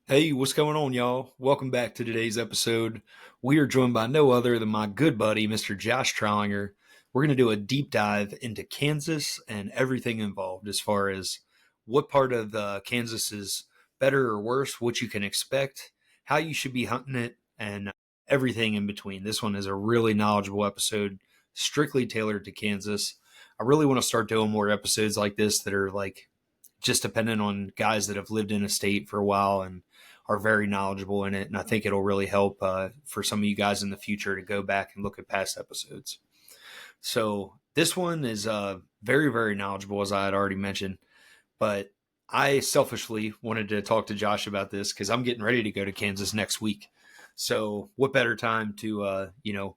Hey, what's going on, y'all? Welcome back to today's episode. We are joined by no other than my good buddy, Mr. Josh Trolinger. We're going to do a deep dive into Kansas and everything involved as far as what part of Kansas is better or worse, what you can expect, how you should be hunting it, and everything in between. This one is a really knowledgeable episode, strictly tailored to Kansas. I really want to start doing more episodes like this that are like just dependent on guys that have lived in a state for a while and are very knowledgeable in it. And I think it'll really help for some of you guys in the future to go back and look at past episodes. So this one is very, very knowledgeable, as I had already mentioned. But I selfishly wanted to talk to Josh about this because I'm getting ready to go to Kansas next week. So what better time to,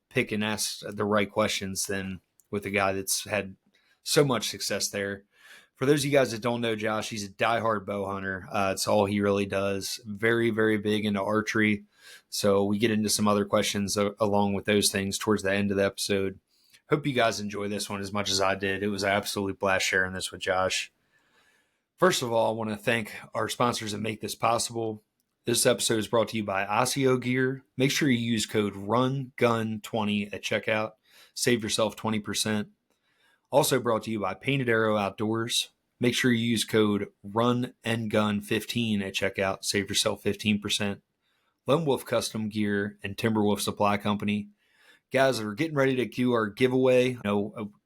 pick and ask the right questions than with a guy that's had so much success there. For those of you guys that don't know Josh, he's a diehard bow hunter. It's all he really does. Very, very big into archery. So we get into some other questions along with those things towards the end of the episode. Hope you guys enjoy this one as much as I did. It was an absolute blast sharing this with Josh. First of all, I want to thank our sponsors that make this possible. This episode is brought to you by Osseo Gear. Make sure you use code RUNGUN20 at checkout. Save yourself 20%. Also brought to you by Painted Arrow Outdoors. Make sure you use code RUNNGUN15 at checkout. Save yourself 15%. Lone Wolf Custom Gear and Timberwolf Supply Company. Guys, we're getting ready to do our giveaway.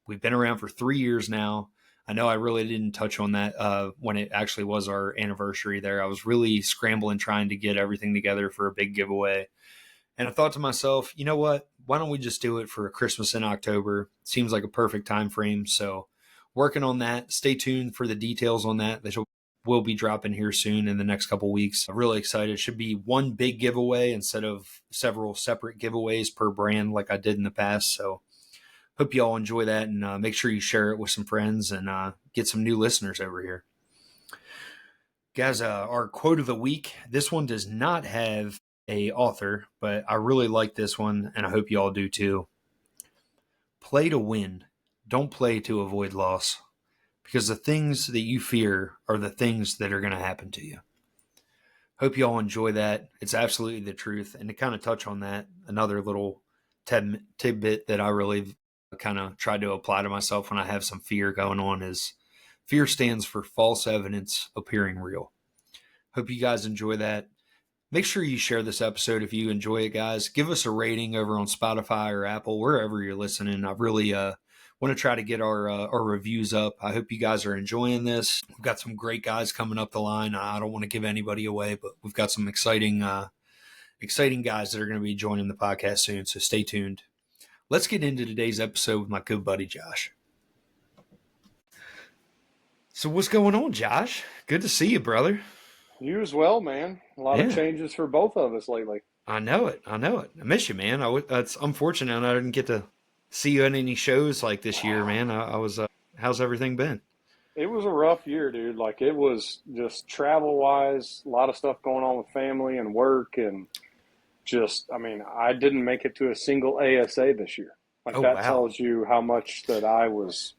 We've been around for 3 years now. I know I really didn't touch on that when it actually was our anniversary there. I was really scrambling trying to get everything together for a big giveaway. And I thought to myself, you know what? Why don't we just do it for Christmas in October? Seems like a perfect time frame. So working on that. Stay tuned for the details on that. They will be dropping here soon in the next couple weeks. I'm really excited. It should be one big giveaway instead of several separate giveaways per brand like I did in the past. So hope you all enjoy that and make sure you share it with some friends and get some new listeners over here. Guys, our quote of the week. This one does not have a author, but I really like this one, and I hope you all do too. Play to win. Don't play to avoid loss, because the things that you fear are the things that are going to happen to you. Hope you all enjoy that. It's absolutely the truth. And to kind of touch on that, another little tidbit that I really kind of try to apply to myself when I have some fear going on is fear stands for false evidence appearing real. Hope you guys enjoy that. Make sure you share this episode if you enjoy it, guys. Give us a rating over on Spotify or Apple, wherever you're listening. I really want to try to get our reviews up. I hope you guys are enjoying this. We've got some great guys coming up the line. I don't want to give anybody away, but we've got some exciting guys that are going to be joining the podcast soon, so stay tuned. Let's get into today's episode with my good buddy, Josh. So what's going on, Josh? Good to see you, brother. You as well, man. A lot of Yeah. changes for both of us lately. I know it. I miss you, man. It's unfortunate I didn't get to see you in any shows like this year, man. I was. How's everything been? It was a rough year, dude. Like it was just travel wise, a lot of stuff going on with family and work and I didn't make it to a single ASA this year. Like Oh that wow. tells you how much that I was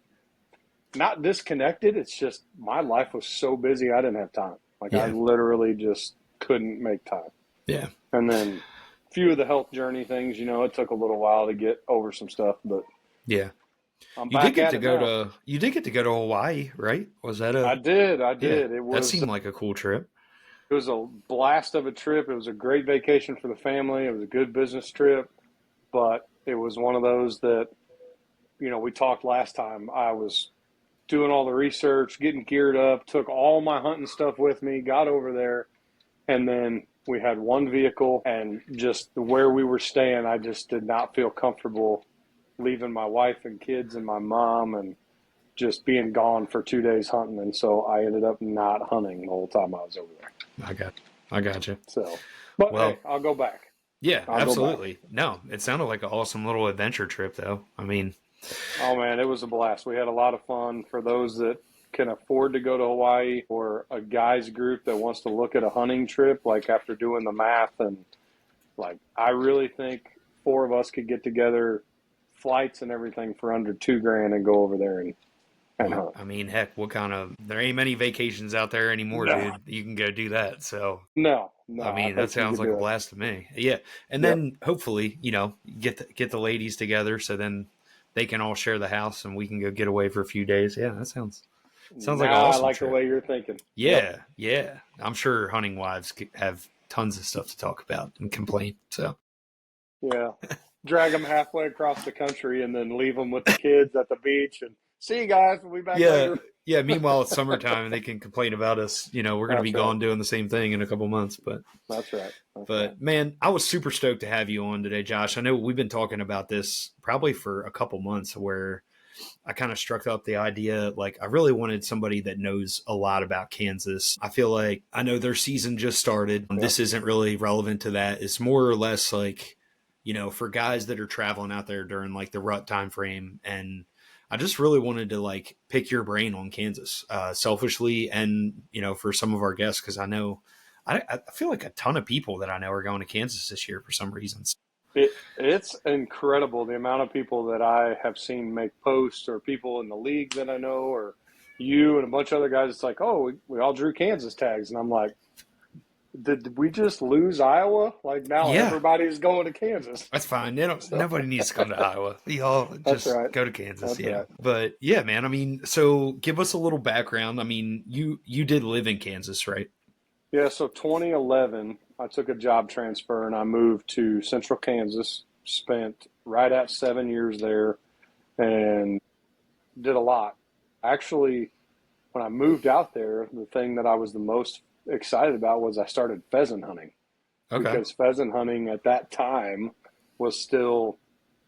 not disconnected. It's just my life was so busy I didn't have time. Like I Yeah. literally just couldn't make time. Yeah. And then a few of the health journey things, it took a little while to get over some stuff, but Yeah. I'm You did back get at to it go now. to Hawaii, right? Was that I a did. I yeah? did. That seemed like a cool trip. It was a blast of a trip. It was a great vacation for the family. It was a good business trip, but it was one of those that, we talked last time. I was doing all the research, getting geared up, took all my hunting stuff with me, got over there, and then we had one vehicle and just where we were staying, I just did not feel comfortable leaving my wife and kids and my mom and just being gone for 2 days hunting. And so I ended up not hunting the whole time I was over there. I got. I got you. So, but hey, Well, I'll go back. yeah, I'll go back. absolutely. No, it sounded like an awesome little adventure trip, though. I mean, Oh man, it was a blast. We had a lot of fun. For those that can afford to go to Hawaii, or a guys group that wants to look at a hunting trip, like after doing the math, and like I really think four of us could get together, flights and everything for under $2,000 and go over there and Well, hunt. I mean, heck, there ain't many vacations out there anymore, No, dude. You can go do that. So, no, I I mean, that think you sounds could like a do it. blast to me. Yeah. And Yep. then hopefully, get the ladies together so then they can all share the house and we can go get away for a few days. Yeah, that sounds like an Now I awesome like the trip. way you're thinking. Yep. Yeah, yeah. I'm sure hunting wives have tons of stuff to talk about and complain. So, Yeah. Drag them halfway across the country and then leave them with the kids at the beach and see you guys. We'll be back yeah, later. yeah. Meanwhile, it's summertime and they can complain about us. We're going to be That's right. gone doing the same thing in a couple months. That's right. That's right. But man, I was super stoked to have you on today, Josh. I know we've been talking about this probably for a couple months where I kind of struck up the idea like I really wanted somebody that knows a lot about Kansas. I feel like I know their season just started. Yep. This isn't really relevant to that. It's more or less like, for guys that are traveling out there during like the rut time frame. And I just really wanted to like pick your brain on Kansas, selfishly, and for some of our guests, because I feel like a ton of people that I know are going to Kansas this year for some reasons. It's incredible the amount of people that I have seen make posts or people in the league that I know or you and a bunch of other guys. It's like, oh, we all drew Kansas tags. And I'm like, did we just lose Iowa? Like now Yeah, everybody's going to Kansas. that's fine. So Nobody needs to come to Iowa. We all that's just right. go to Kansas. That's Yeah. right. But yeah, man. I mean, so give us a little background. I mean, you did live in Kansas, right? Yeah, so 2011, I took a job transfer and I moved to Central Kansas, spent right at 7 years there and did a lot. Actually, when I moved out there, the thing that I was the most excited about was I started pheasant hunting Okay. because pheasant hunting at that time was still,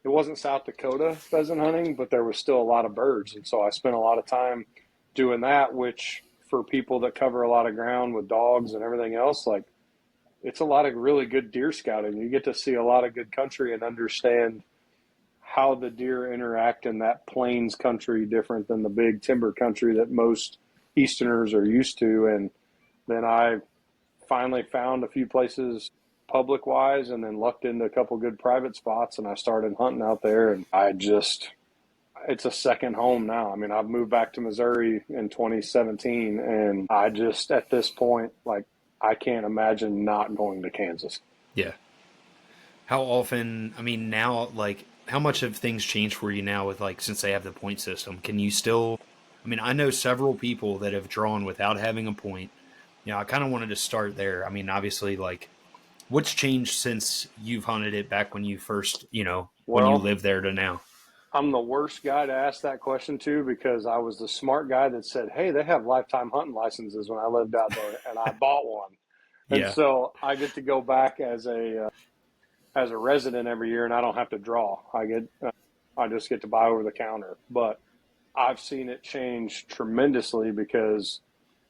it wasn't South Dakota pheasant hunting, but there was still a lot of birds. And so I spent a lot of time doing that, which for people that cover a lot of ground with dogs and everything else, like it's a lot of really good deer scouting. You get to see a lot of good country and understand how the deer interact in that plains country different than the big timber country that most Easterners are used to. And then I finally found a few places public wise and then lucked into a couple good private spots and I started hunting out there and it's a second home now. I mean, I've moved back to Missouri in 2017 and I just at this point like I can't imagine not going to Kansas. Yeah. How often? I mean, now like how much have things changed for you now with like since they have the point system? Can you still? I mean, I know several people that have drawn without having a point. I kind of wanted to start there. I mean, obviously, like what's changed since you've hunted it back when you first, when you Well, lived there to now? I'm the worst guy to ask that question to because I was the smart guy that said, "Hey, they have lifetime hunting licenses when I lived out there, and I bought one." And Yeah. so I get to go back as a resident every year, and I don't have to draw. I just get to buy over the counter. But I've seen it change tremendously because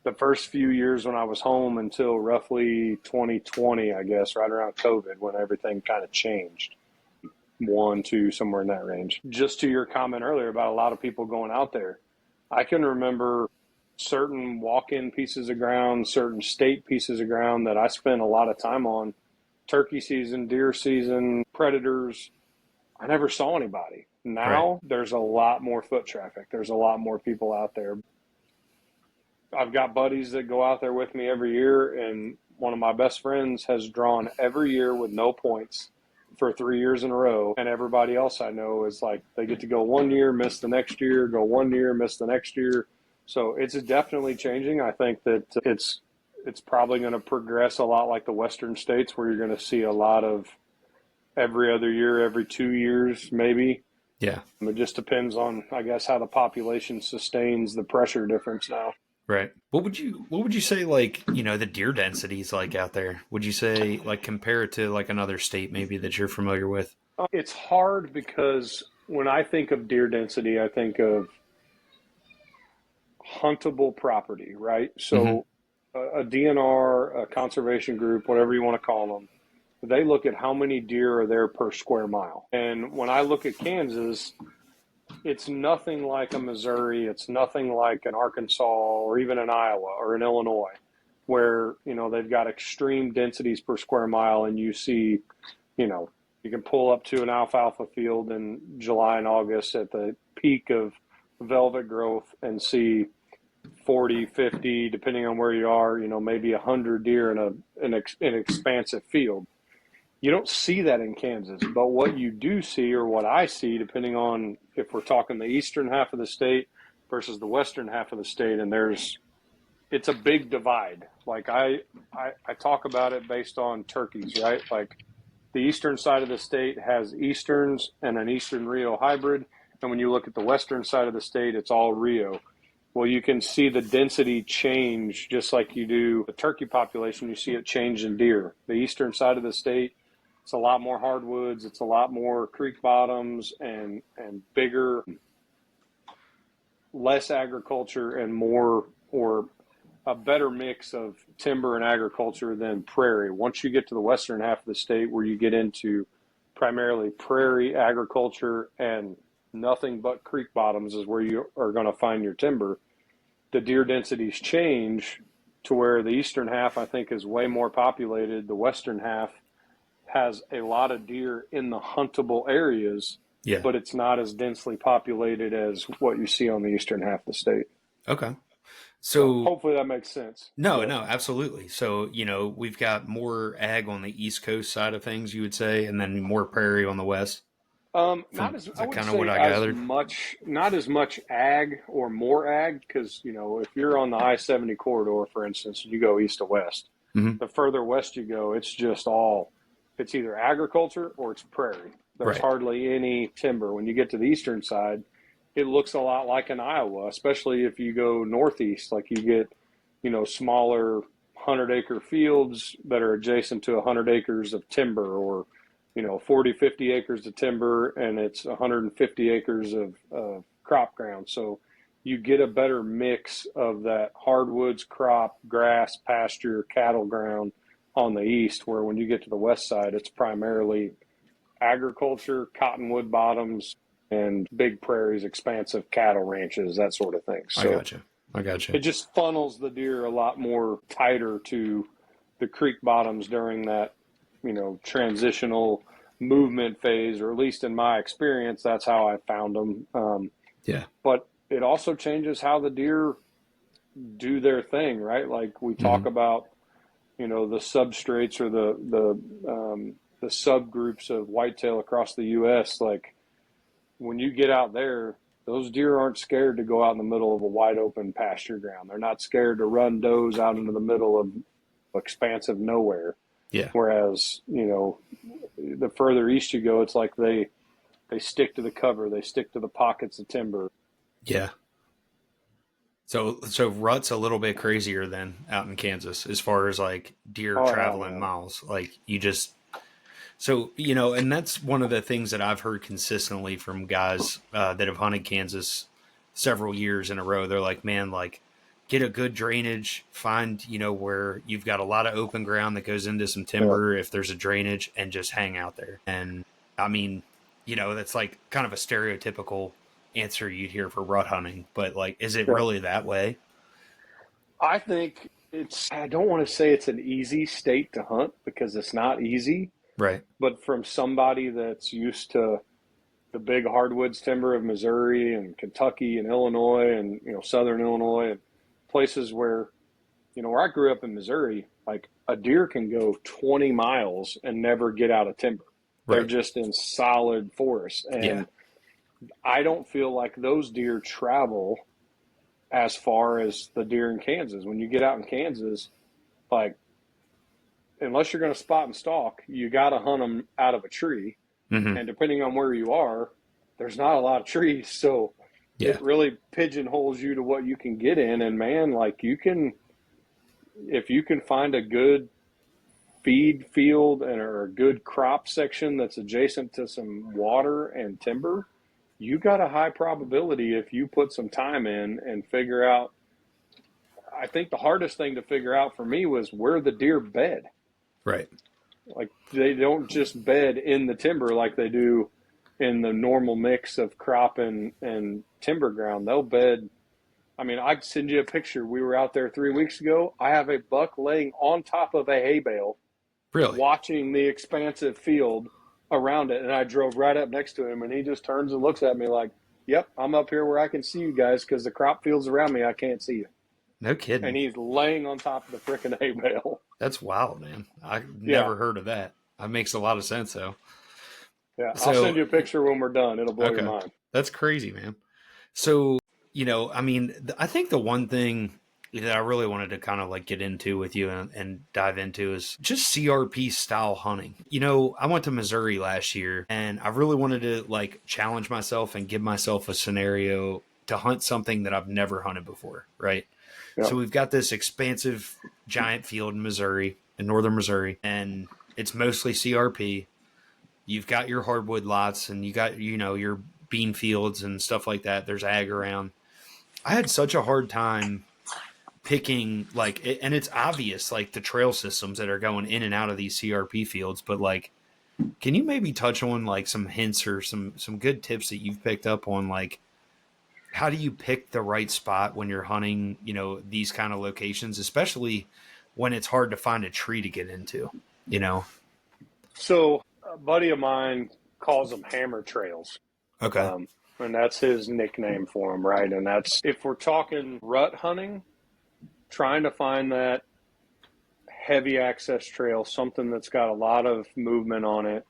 the first few years when I was home until roughly 2020, I guess, right around COVID, when everything kind of changed. One, two, somewhere in that range. Just to your comment earlier about a lot of people going out there, I can remember certain walk-in pieces of ground, certain state pieces of ground that I spent a lot of time on. Turkey season, deer season, predators. I never saw anybody. Right. Now there's a lot more foot traffic. There's a lot more people out there. I've got buddies that go out there with me every year, and one of my best friends has drawn every year with no points for 3 years in a row. And everybody else I know is like they get to go 1 year, miss the next year, go 1 year, miss the next year. So it's definitely changing. I think that it's probably going to progress a lot like the Western states, where you're going to see a lot of every other year, every 2 years, maybe. Yeah. It just depends on, I guess, how the population sustains the pressure difference now. Right. What would you say like, the deer density is like out there? Would you say like compare it to like another state maybe that you're familiar with? It's hard because when I think of deer density, I think of huntable property, right? Hmm. So a DNR, a conservation group, whatever you want to call them, they look at how many deer are there per square mile. And when I look at Kansas, it's nothing like a Missouri, it's nothing like an Arkansas or even an Iowa or an Illinois, where they've got extreme densities per square mile, and you see, you know, you can pull up to an alfalfa field in July and August at the peak of velvet growth and see 40, 50, depending on where you are, maybe 100 deer in an expansive field. You don't see that in Kansas, but what you do see, or what I see, depending on if we're talking the eastern half of the state versus the western half of the state, and it's a big divide. Like I talk about it based on turkeys, right? Like the eastern side of the state has easterns and an eastern Rio hybrid, and when you look at the western side of the state, it's all Rio. Well, you can see the density change just like you do the turkey population. You see it change in deer. The eastern side of the state, it's a lot more hardwoods. It's a lot more creek bottoms and bigger, less agriculture and more, or a better mix of timber and agriculture than prairie. Once you get to the western half of the state, where you get into primarily prairie agriculture and nothing but creek bottoms is where you are going to find your timber, the deer densities change to where the eastern half, I think, is way more populated. The western half has a lot of deer in the huntable areas, Yeah. but it's not as densely populated as what you see on the eastern half of the state. Okay. So So hopefully that makes sense. no, But no, absolutely. So, we've got more ag on the East Coast side of things, you would say, and then more prairie on the West. not From as Is I that wouldn't kind of what say I as gathered? much, not as much ag or more ag, because if you're on the I-70 corridor, for instance, you go east to west. Hmm. The further west you go, it's either agriculture or it's prairie. There's Right. hardly any timber. When you get to the eastern side, it looks a lot like in Iowa, especially if you go northeast. Like you get, smaller 100-acre fields that are adjacent to 100 acres of timber, or 40, 50 acres of timber, and it's 150 acres of crop ground. So you get a better mix of that hardwoods, crop, grass, pasture, cattle ground on the east, where when you get to the west side, it's primarily agriculture, cottonwood bottoms, and big prairies, expansive cattle ranches, that sort of thing. I So got you. I got you. it just funnels the deer a lot more tighter to the creek bottoms during that, transitional movement phase, or at least in my experience, that's how I found them. Yeah. But it also changes how the deer do their thing, right? Like we Hmm. talk about, the substrates, or the subgroups of whitetail across the U.S. Like when you get out there, those deer aren't scared to go out in the middle of a wide open pasture ground. They're not scared to run does out into the middle of expansive nowhere. Yeah. Whereas, the further east you go, it's like they stick to the cover, they stick to the pockets of timber. Yeah. So rut's a little bit crazier than out in Kansas as far as like deer Oh hell traveling no. miles. Like you just and that's one of the things that I've heard consistently from guys that have hunted Kansas several years in a row. They're like, man, like get a good drainage, find, where you've got a lot of open ground that goes into some Yeah. timber if there's a drainage, and just hang out there. And I mean, that's like kind of a stereotypical answer you'd hear for rut hunting, but like, is it Yeah. really that way? I think I don't want to say it's an easy state to hunt, because it's not easy, Right. but from somebody that's used to the big hardwoods timber of Missouri and Kentucky and Illinois and southern Illinois, and places where where I grew up in Missouri, like a deer can go 20 miles and never get out of timber. They're Right. just in solid forest, Yeah. and I don't feel like those deer travel as far as the deer in Kansas. When you get out in Kansas, like unless you're going to spot and stalk, you got to hunt them out of a tree, Hmm. and depending on where you are, there's not a lot of trees, so Yeah. it really pigeonholes you to what you can get in. And man, like if you can find a good feed field and or a good crop section that's adjacent to some water and timber, you got a high probability, if you put some time in and figure out. I think the hardest thing to figure out for me was where the deer bed. Right. Like they don't just bed in the timber like they do in the normal mix of crop and timber ground. They'll bed. I mean, I'd send you a picture. We were out there 3 weeks ago. I have a buck laying on top of a hay bale Really? watching the expansive field around it. And I drove right up next to him, and he just turns and looks at me like, Yep, I'm up here where I can see you guys because the crop fields around me, I can't see you. No And kidding. he's laying on top of the frickin' hay bale. That's wild, man. I Yeah, never heard of that. That makes a lot of sense, though. yeah. I'll send So, you a picture when we're done. It'll blow your okay, mind. that's crazy, man. So, I mean, I think the one thing that I really wanted to kind of like get into with you and dive into is just CRP style hunting. I went to Missouri last year and I really wanted to like challenge myself and give myself a scenario to hunt something that I've never hunted before, right? Yep. So we've got this expansive giant field in Missouri, in northern Missouri, and it's mostly CRP. You've got your hardwood lots and you got, your bean fields and stuff like that. There's ag around. I had such a hard time picking and it's obvious like the trail systems that are going in and out of these CRP fields, but like can you maybe touch on like some hints or some good tips that you've picked up on like how do you pick the right spot when you're hunting, these kind of locations, especially when it's hard to find a tree to get into, you know? So a buddy of mine calls them hammer trails. Okay. Um, and that's his nickname for them, right? And that's if we're talking rut hunting, trying to find that heavy access trail, something that's got a lot of movement on it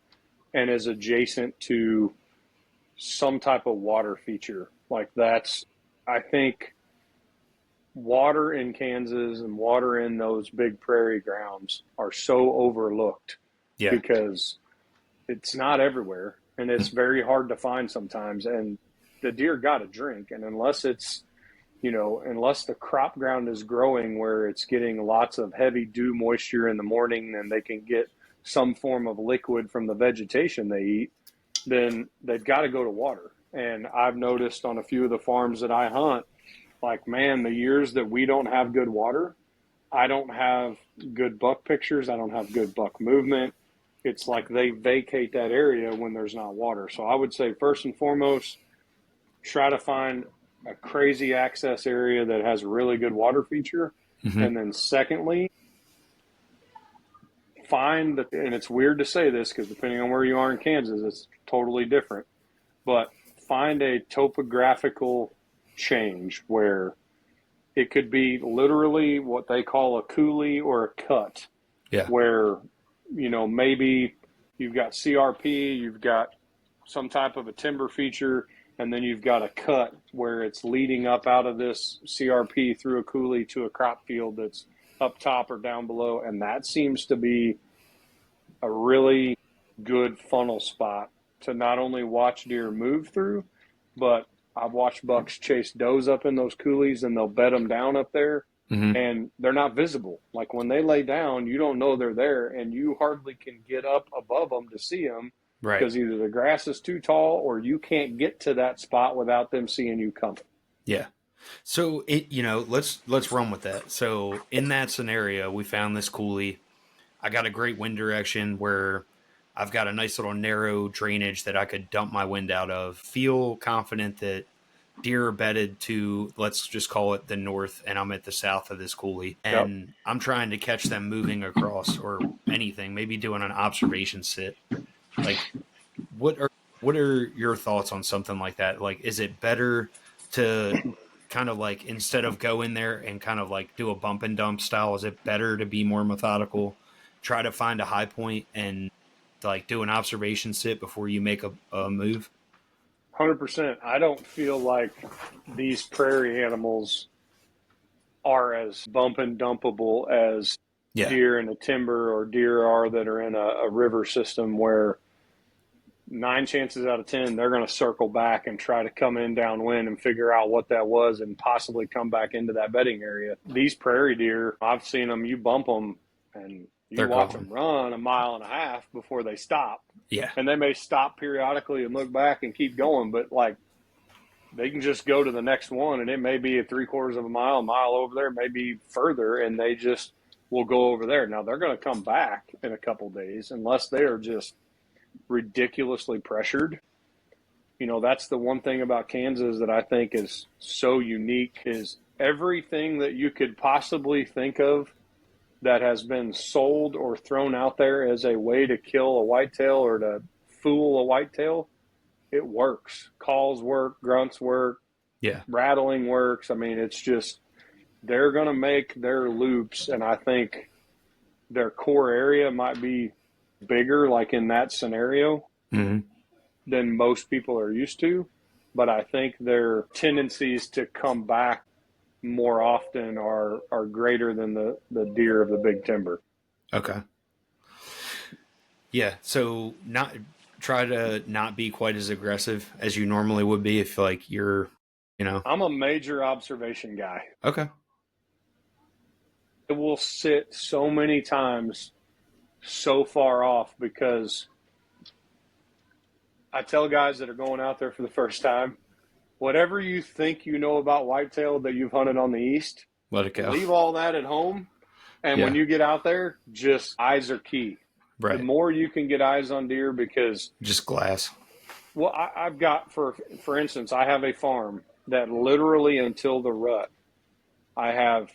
and is adjacent to some type of water feature. Like that's, I think, water in Kansas and water in those big prairie grounds are so overlooked Yeah. because it's not everywhere and it's very hard to find sometimes. And the deer got to drink. And unless it's, unless the crop ground is growing where it's getting lots of heavy dew moisture in the morning and they can get some form of liquid from the vegetation they eat, then they've got to go to water. And I've noticed on a few of the farms that I hunt, like, man, the years that we don't have good water, I don't have good buck pictures. I don't have good buck movement. It's like they vacate that area when there's not water. So I would say, first and foremost, try to find a crazy access area that has a really good water feature. Mm-hmm. And then, secondly, find that, and it's weird to say this because depending on where you are in Kansas, it's totally different, but find a topographical change where it could be literally what they call a coulee or a cut, Yeah. where, maybe you've got CRP, you've got some type of a timber feature, and then you've got a cut where it's leading up out of this CRP through a coulee to a crop field that's up top or down below. And that seems to be a really good funnel spot to not only watch deer move through, but I've watched bucks chase does up in those coulees and they'll bed them down up there Mm-hmm. and they're not visible. Like when they lay down, you don't know they're there and you hardly can get up above them to see them Right. because either the grass is too tall or you can't get to that spot without them seeing you coming. Yeah. So let's run with that. So in that scenario, we found this coulee. I got a great wind direction where I've got a nice little narrow drainage that I could dump my wind out of. Feel confident that deer are bedded to, let's just call it the north, and I'm at the south of this coulee. Yep. And I'm trying to catch them moving across or anything, maybe doing an observation sit. Like, what are your thoughts on something like that? Like, is it better to kind of like instead of go in there and kind of like do a bump and dump style, is it better to be more methodical, try to find a high point and like do an observation sit before you make a move? 100%. I don't feel like these prairie animals are as bump and dumpable as Yeah. deer in a timber or deer are that are in a river system where 9 chances out of 10 they're going to circle back and try to come in downwind and figure out what that was and possibly come back into that bedding area. These prairie deer, I've seen them, you bump them and you They're watch gone. them run a mile and a half before they stop. Yeah. And they may stop periodically and look back and keep going, but like they can just go to the next one and it may be a 3/4 of a mile over there, maybe further, and they just will go over there. Now they're going to come back in a couple days unless they are just ridiculously pressured. That's the one thing about Kansas that I think is so unique is everything that you could possibly think of that has been sold or thrown out there as a way to kill a whitetail or to fool a whitetail it works. Calls work, grunts work, Yeah. rattling works. I mean, it's just they're going to make their loops, and I think their core area might be bigger, like in that scenario, Hmm. than most people are used to. But I think their tendencies to come back more often are greater than the deer of the big timber. Okay. Yeah. So not try to not be quite as aggressive as you normally would be if like you're, you know. I'm a major observation guy. Okay. It will sit so many times so far off because I tell guys that are going out there for the first time, whatever you think you know about whitetail that you've hunted on the east, Let it go. leave all that at home. And when Yeah. you get out there, just eyes are key. The Right. more you can get eyes on deer, because Just glass. well, I've got for instance, I have a farm that literally until the rut, I have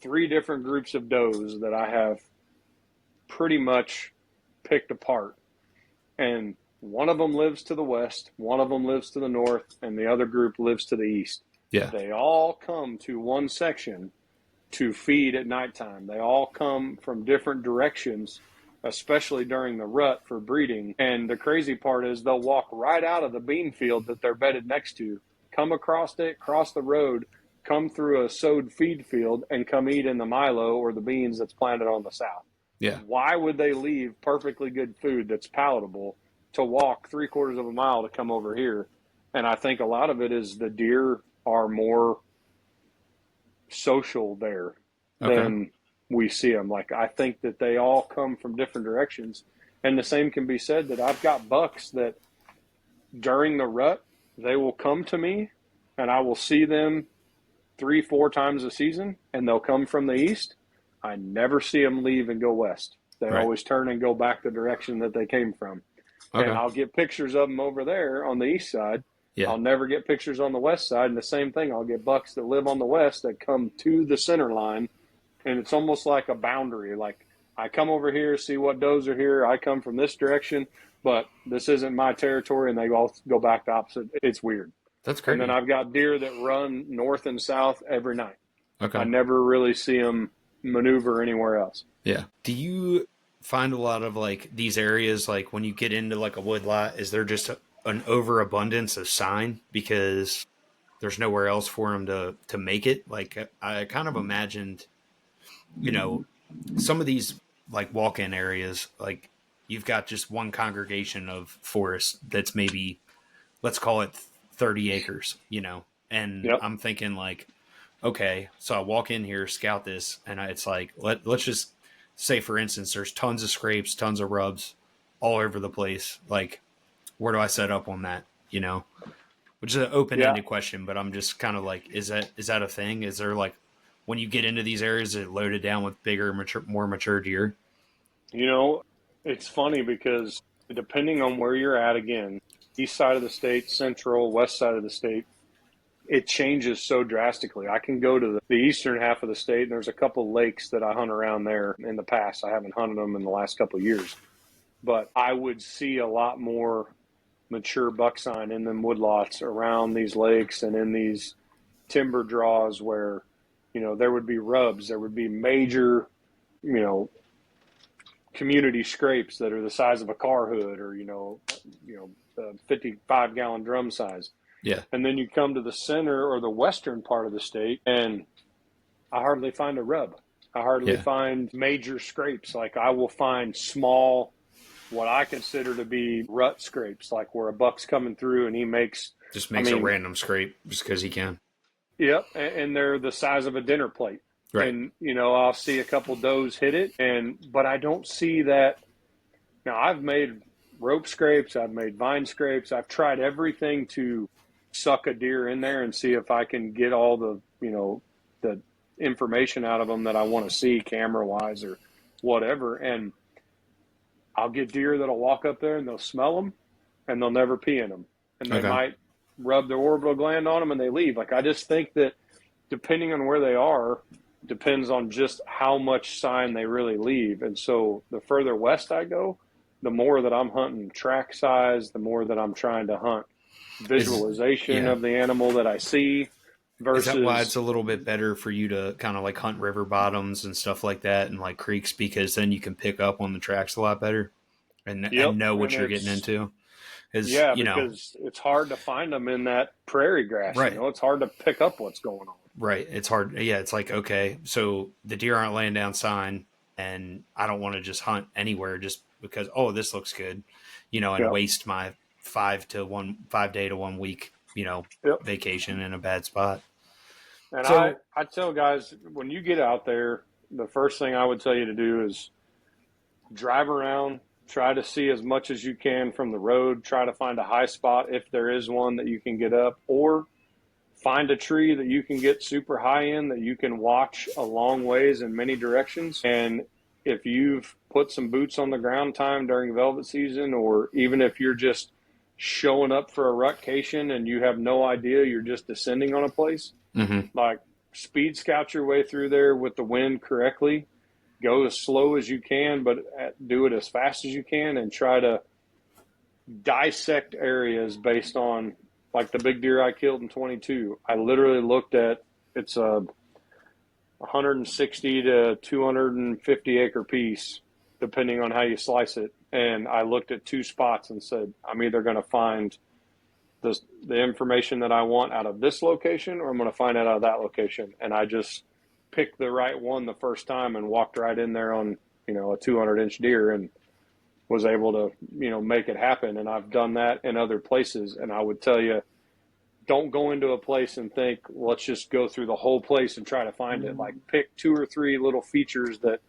3 different groups of does that I have pretty much picked apart, and one of them lives to the west, one of them lives to the north, and the other group lives to the east. Yeah. They all come to one section to feed at nighttime. They all come from different directions, especially during the rut for breeding. And the crazy part is they'll walk right out of the bean field that they're bedded next to, come across it, cross the road, come through a sowed feed field, and come eat in the milo or the beans that's planted on the south. Yeah. Why would they leave perfectly good food that's palatable to walk 3/4 of a mile to come over here? And I think a lot of it is the deer are more social there Okay. than we see them. Like, I think that they all come from different directions. And the same can be said that I've got bucks that during the rut, they will come to me and I will see them 3, 4 times a season, and they'll come from the east. I never see them leave and go west. They Right. always turn and go back the direction that they came from. And Okay. I'll get pictures of them over there on the east side. Yeah. I'll never get pictures on the west side. And the same thing, I'll get bucks that live on the west that come to the center line. And it's almost like a boundary. Like, I come over here, see what does are here. I come from this direction, but this isn't my territory. And they all go back the opposite. It's weird. That's And then crazy. I've got deer that run north and south every night. I Okay. never really see them maneuver anywhere else. Yeah. Do you find a lot of like these areas, like when you get into like a woodlot, is there just an overabundance of sign because there's nowhere else for them to make it? Like I kind of imagined, you know, some of these like walk-in areas, like you've got just one congregation of forest that's maybe, let's call it 30 acres, you know, and Yep. I'm thinking like, okay, so I walk in here, scout this, and it's like, let's just say, for instance, there's tons of scrapes, tons of rubs all over the place. Like, where do I set up on that? You know, which is an open Yeah. ended question, but I'm just kind of like, is that a thing? Is there like, when you get into these areas, is it loaded down with bigger, mature, more mature deer? You know, it's funny because depending on where you're at, again, east side of the state, central, west side of the state, it changes so drastically. I can go to the eastern half of the state, and there's a couple lakes that I hunt around there in the past. I haven't hunted them in the last couple of years, but I would see a lot more mature buck sign in them woodlots around these lakes and in these timber draws where, there would be rubs, there would be major, you know, community scrapes that are the size of a car hood or, 55-gallon drum size. Yeah. And then you come to the center or the western part of the state, and I hardly find a rub. I hardly Yeah. find major scrapes. Like, I will find small, what I consider to be rut scrapes, like where a buck's coming through and he makes, Just I makes a mean, random scrape just because he can. yep, and they're the size of a dinner plate. Right. And, I'll see a couple does hit it, but I don't see that. Now, I've made rope scrapes, I've made vine scrapes, I've tried everything to suck a deer in there and see if I can get all the information out of them that I want to see camera wise or whatever. And I'll get deer that'll walk up there and they'll smell them and they'll never pee in them. And they Okay. might rub their orbital gland on them and they leave. Like, I just think that depending on where they are, depends on just how much sign they really leave. And so the further west I go, the more that I'm hunting track size, the more that I'm trying to hunt Is visualization yeah. of the animal that I see Is that why it's versus, a little bit better for you to kind of like hunt river bottoms and stuff like that and like creeks because then you can pick up on the tracks a lot better yep. and know And what you're getting it's, into? Is yeah, you know, because it's hard to find them in that prairie grass. right. It's hard to pick up what's going on. Right. It's hard. Yeah. It's like, okay, so the deer aren't laying down sign and I don't want to just hunt anywhere just because, oh, this looks good, and Yep. waste my 5 day to 1 week, Yep. vacation in a bad spot. And I, So, I tell guys, when you get out there, the first thing I would tell you to do is drive around, try to see as much as you can from the road, try to find a high spot if there is one that you can get up, or find a tree that you can get super high in that you can watch a long ways in many directions. And if you've put some boots on the ground time during velvet season, or even if you're just showing up for a rutcation and you have no idea, you're just descending on a place, mm-hmm. like speed scout your way through there with the wind correctly. Go as slow as you can, but do it as fast as you can, and try to dissect areas based on, like the big deer I killed in 22. I literally looked at, it's a 160 to 250 acre piece, depending on how you slice it. And I looked at two spots and said, I'm either going to find the information that I want out of this location, or I'm going to find it out of that location. And I just picked the right one the first time and walked right in there on, a 200-inch deer, and was able to, make it happen. And I've done that in other places. And I would tell you, don't go into a place and think, let's just go through the whole place and try to find it. Like, pick two or three little features that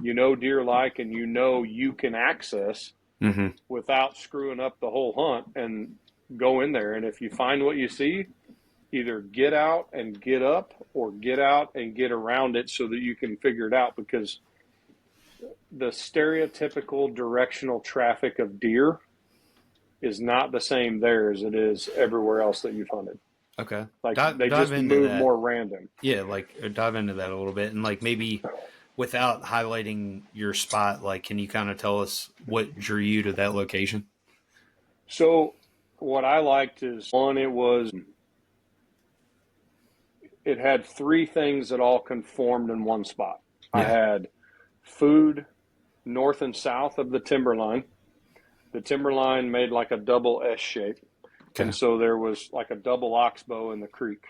deer like, and you can access Mm-hmm. without screwing up the whole hunt, and go in there. And if you find what you see, either get out and get up, or get out and get around it so that you can figure it out, because the stereotypical directional traffic of deer is not the same there as it is everywhere else that you've hunted. Okay. Like, Dive, they dive just into move that. more random. Yeah. Like, dive into that a little bit. And, like, maybe without highlighting your spot, like, can you kind of tell us what drew you to that location? So what I liked is, one, it had three things that all conformed in one spot. I Yeah. had food north and south of the timberline. The timberline made like a double S shape. Okay. And so there was like a double oxbow in the creek.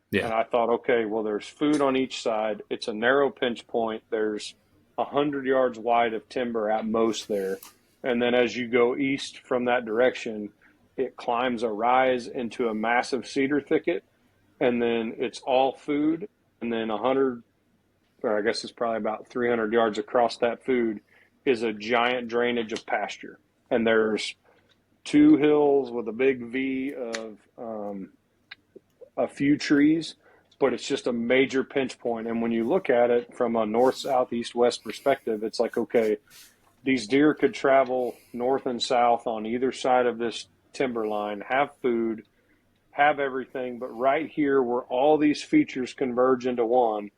Yeah. And I thought, okay, well, there's food on each side. It's a narrow pinch point. There's 100 yards wide of timber at most there. And then as you go east from that direction, it climbs a rise into a massive cedar thicket. And then it's all food. And then 100, or I guess it's probably about 300 yards across that food, is a giant drainage of pasture. And there's two hills with a big V of a few trees, but it's just a major pinch point. And when you look at it from a north, south, east, west perspective, it's like, okay, these deer could travel north and south on either side of this timberline, have food, have everything, but right here where all these features converge into one,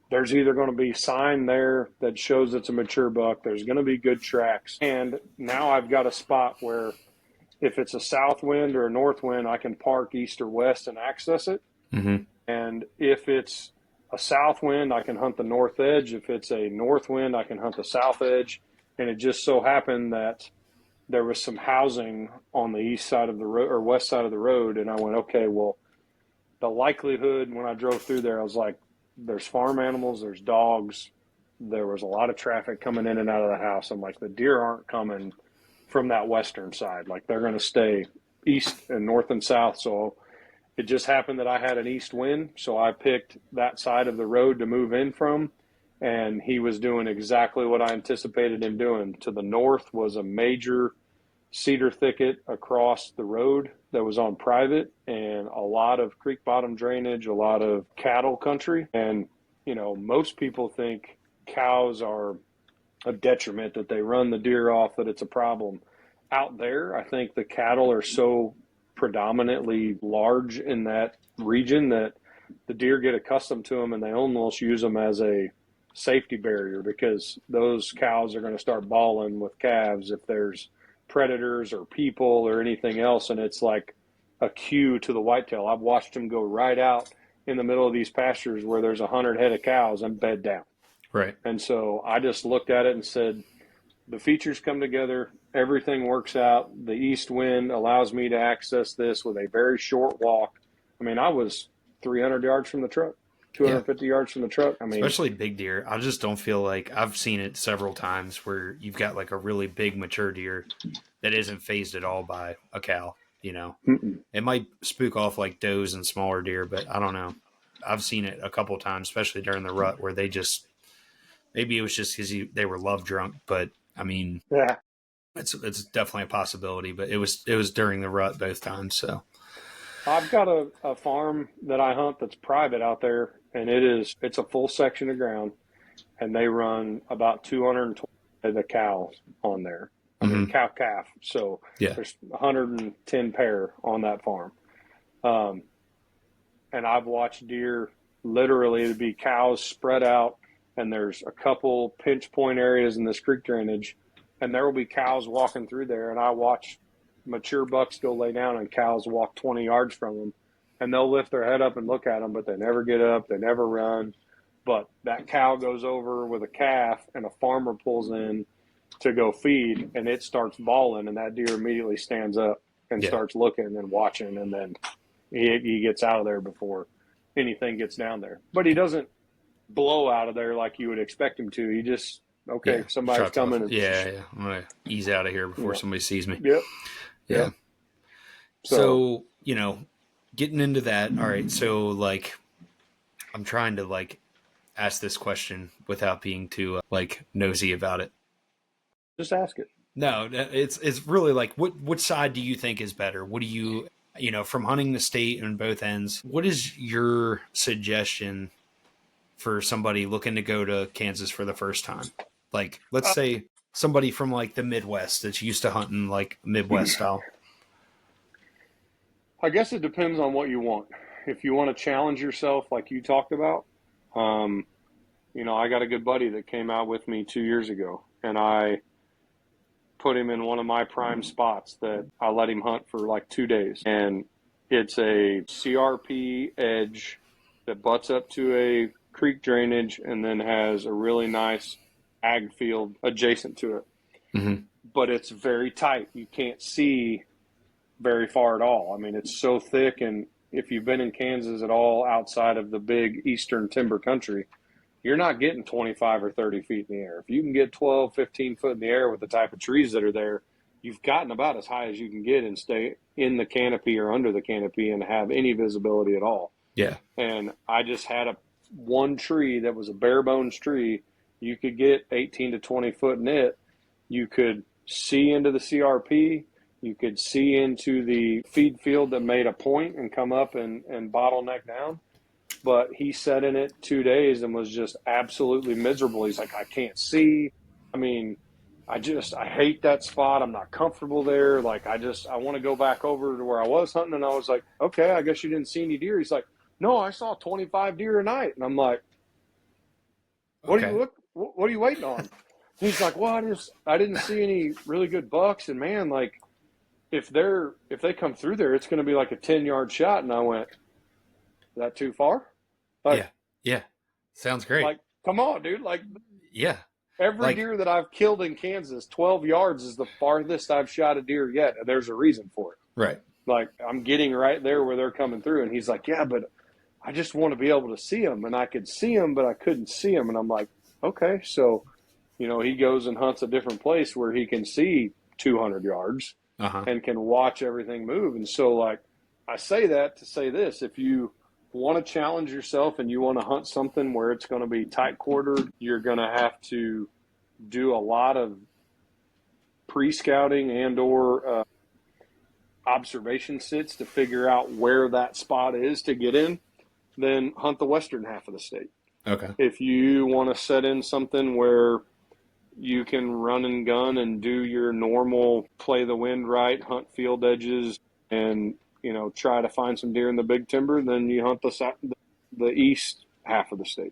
there's either going to be sign there that shows it's a mature buck, there's going to be good tracks, and now I've got a spot where if it's a south wind or a north wind, I can park east or west and access it. Mm-hmm. And if it's a south wind, I can hunt the north edge. If it's a north wind, I can hunt the south edge. And it just so happened that there was some housing on the east side of the road, or west side of the road. And I went, okay, well, the likelihood when I drove through there, I was like, there's farm animals, there's dogs. There was a lot of traffic coming in and out of the house. I'm like, the deer aren't coming from that western side. Like, they're going to stay east and north and south. So it just happened that I had an east wind, so I picked that side of the road to move in from, and he was doing exactly what I anticipated him doing. To the north was a major cedar thicket across the road that was on private, and a lot of creek bottom drainage, a lot of cattle country. And, most people think cows are a detriment, that they run the deer off, that it's a problem. Out there, I think the cattle are so predominantly large in that region that the deer get accustomed to them, and they almost use them as a safety barrier, because those cows are going to start bawling with calves if there's predators or people or anything else. And it's like a cue to the whitetail. I've watched him go right out in the middle of these pastures where there's 100 head of cows and bed down. Right. And so I just looked at it and said, the features come together, everything works out. The east wind allows me to access this with a very short walk. I mean, I was 300 yards from the truck, Yeah. 250 yards from the truck. I mean, Especially big deer. I just don't feel like I've seen it several times where you've got like a really big mature deer that isn't phased at all by a cow, you know. mm-mm. It might spook off like does and smaller deer, but I don't know. I've seen it a couple times, especially during the rut, where they just maybe it was just because they were love drunk, but I mean, Yeah. it's definitely a possibility. But it was during the rut both times, so I've got a farm that I hunt that's private out there, and it's a full section of ground, and they run about 220 of the cows on there. I mean, mm-hmm. cow calf. So Yeah, there's 110 pair on that farm. Um, and I've watched deer literally to be cows spread out, and there's a couple pinch point areas in this creek drainage, and there will be cows walking through there, and I watch mature bucks go lay down and cows walk 20 yards from them, and they'll lift their head up and look at them, but they never get up, they never run. But that cow goes over with a calf, and a farmer pulls in to go feed, and it starts bawling, and that deer immediately stands up and yeah, starts looking and watching, and then he gets out of there before anything gets down there. But he doesn't blow out of there like you would expect him to. He just, okay, yeah. somebody's Shuts off. coming. And, Yeah, yeah. I'm gonna ease out of here you before know, somebody sees me. yep, Yeah. yep. So So getting into that. All right. So like, I'm trying to like ask this question without being too like nosy about it. just ask it. No, it's really like what side do you think is better? What do you from hunting the state on both ends? What is your suggestion for somebody looking to go to Kansas for the first time? Like, let's say somebody from like the Midwest that's used to hunting like Midwest style. I guess it depends on what you want. If you want to challenge yourself, like you talked about, um, I got a good buddy that came out with me 2 years ago, and I put him in one of my prime spots that I let him hunt for like 2 days. And it's a CRP edge that butts up to a creek drainage and then has a really nice ag field adjacent to it. Mm-hmm. But it's very tight. You can't see very far at all. I mean, it's so thick. And if you've been in Kansas at all outside of the big eastern timber country, you're not getting 25 or 30 feet in the air. If you can get 12, 15 foot in the air with the type of trees that are there, you've gotten about as high as you can get and stay in the canopy or under the canopy and have any visibility at all. Yeah. And I just had one tree that was a bare bones tree. You could get 18 to 20 foot in it. You could see into the CRP. You could see into the feed field that made a point and come up and bottleneck down. But he sat in it 2 days and was just absolutely miserable. He's like, I can't see. I mean, I hate that spot. I'm not comfortable there. Like, I want to go back over to where I was hunting. And I was like, okay, I guess you didn't see any deer. He's like, no, I saw 25 deer a night. And I'm like, Okay. what are you waiting on? And he's like, well, I didn't see any really good bucks. And man, like, if they come through there, it's going to be like a 10-yard shot. And I went, is that too far? Like, Yeah. Yeah. Sounds great. like, come on, dude. Like, Yeah. every Like, deer that I've killed in Kansas, 12 yards is the farthest I've shot a deer yet. And there's a reason for it. right. Like, I'm getting right there where they're coming through. And he's like, yeah, but I just want to be able to see them. And I could see them, but I couldn't see them. And I'm like, okay. So, he goes and hunts a different place where he can see 200 yards Uh-huh. and can watch everything move. And so, like, I say that to say this: if you want to challenge yourself and you want to hunt something where it's going to be tight quartered, you're going to have to do a lot of pre-scouting and or observation sits to figure out where that spot is to get in. Then hunt the western half of the state. Okay. If you want to set in something where you can run and gun and do your normal play the wind right, hunt field edges, and try to find some deer in the big timber, then you hunt the east half of the state.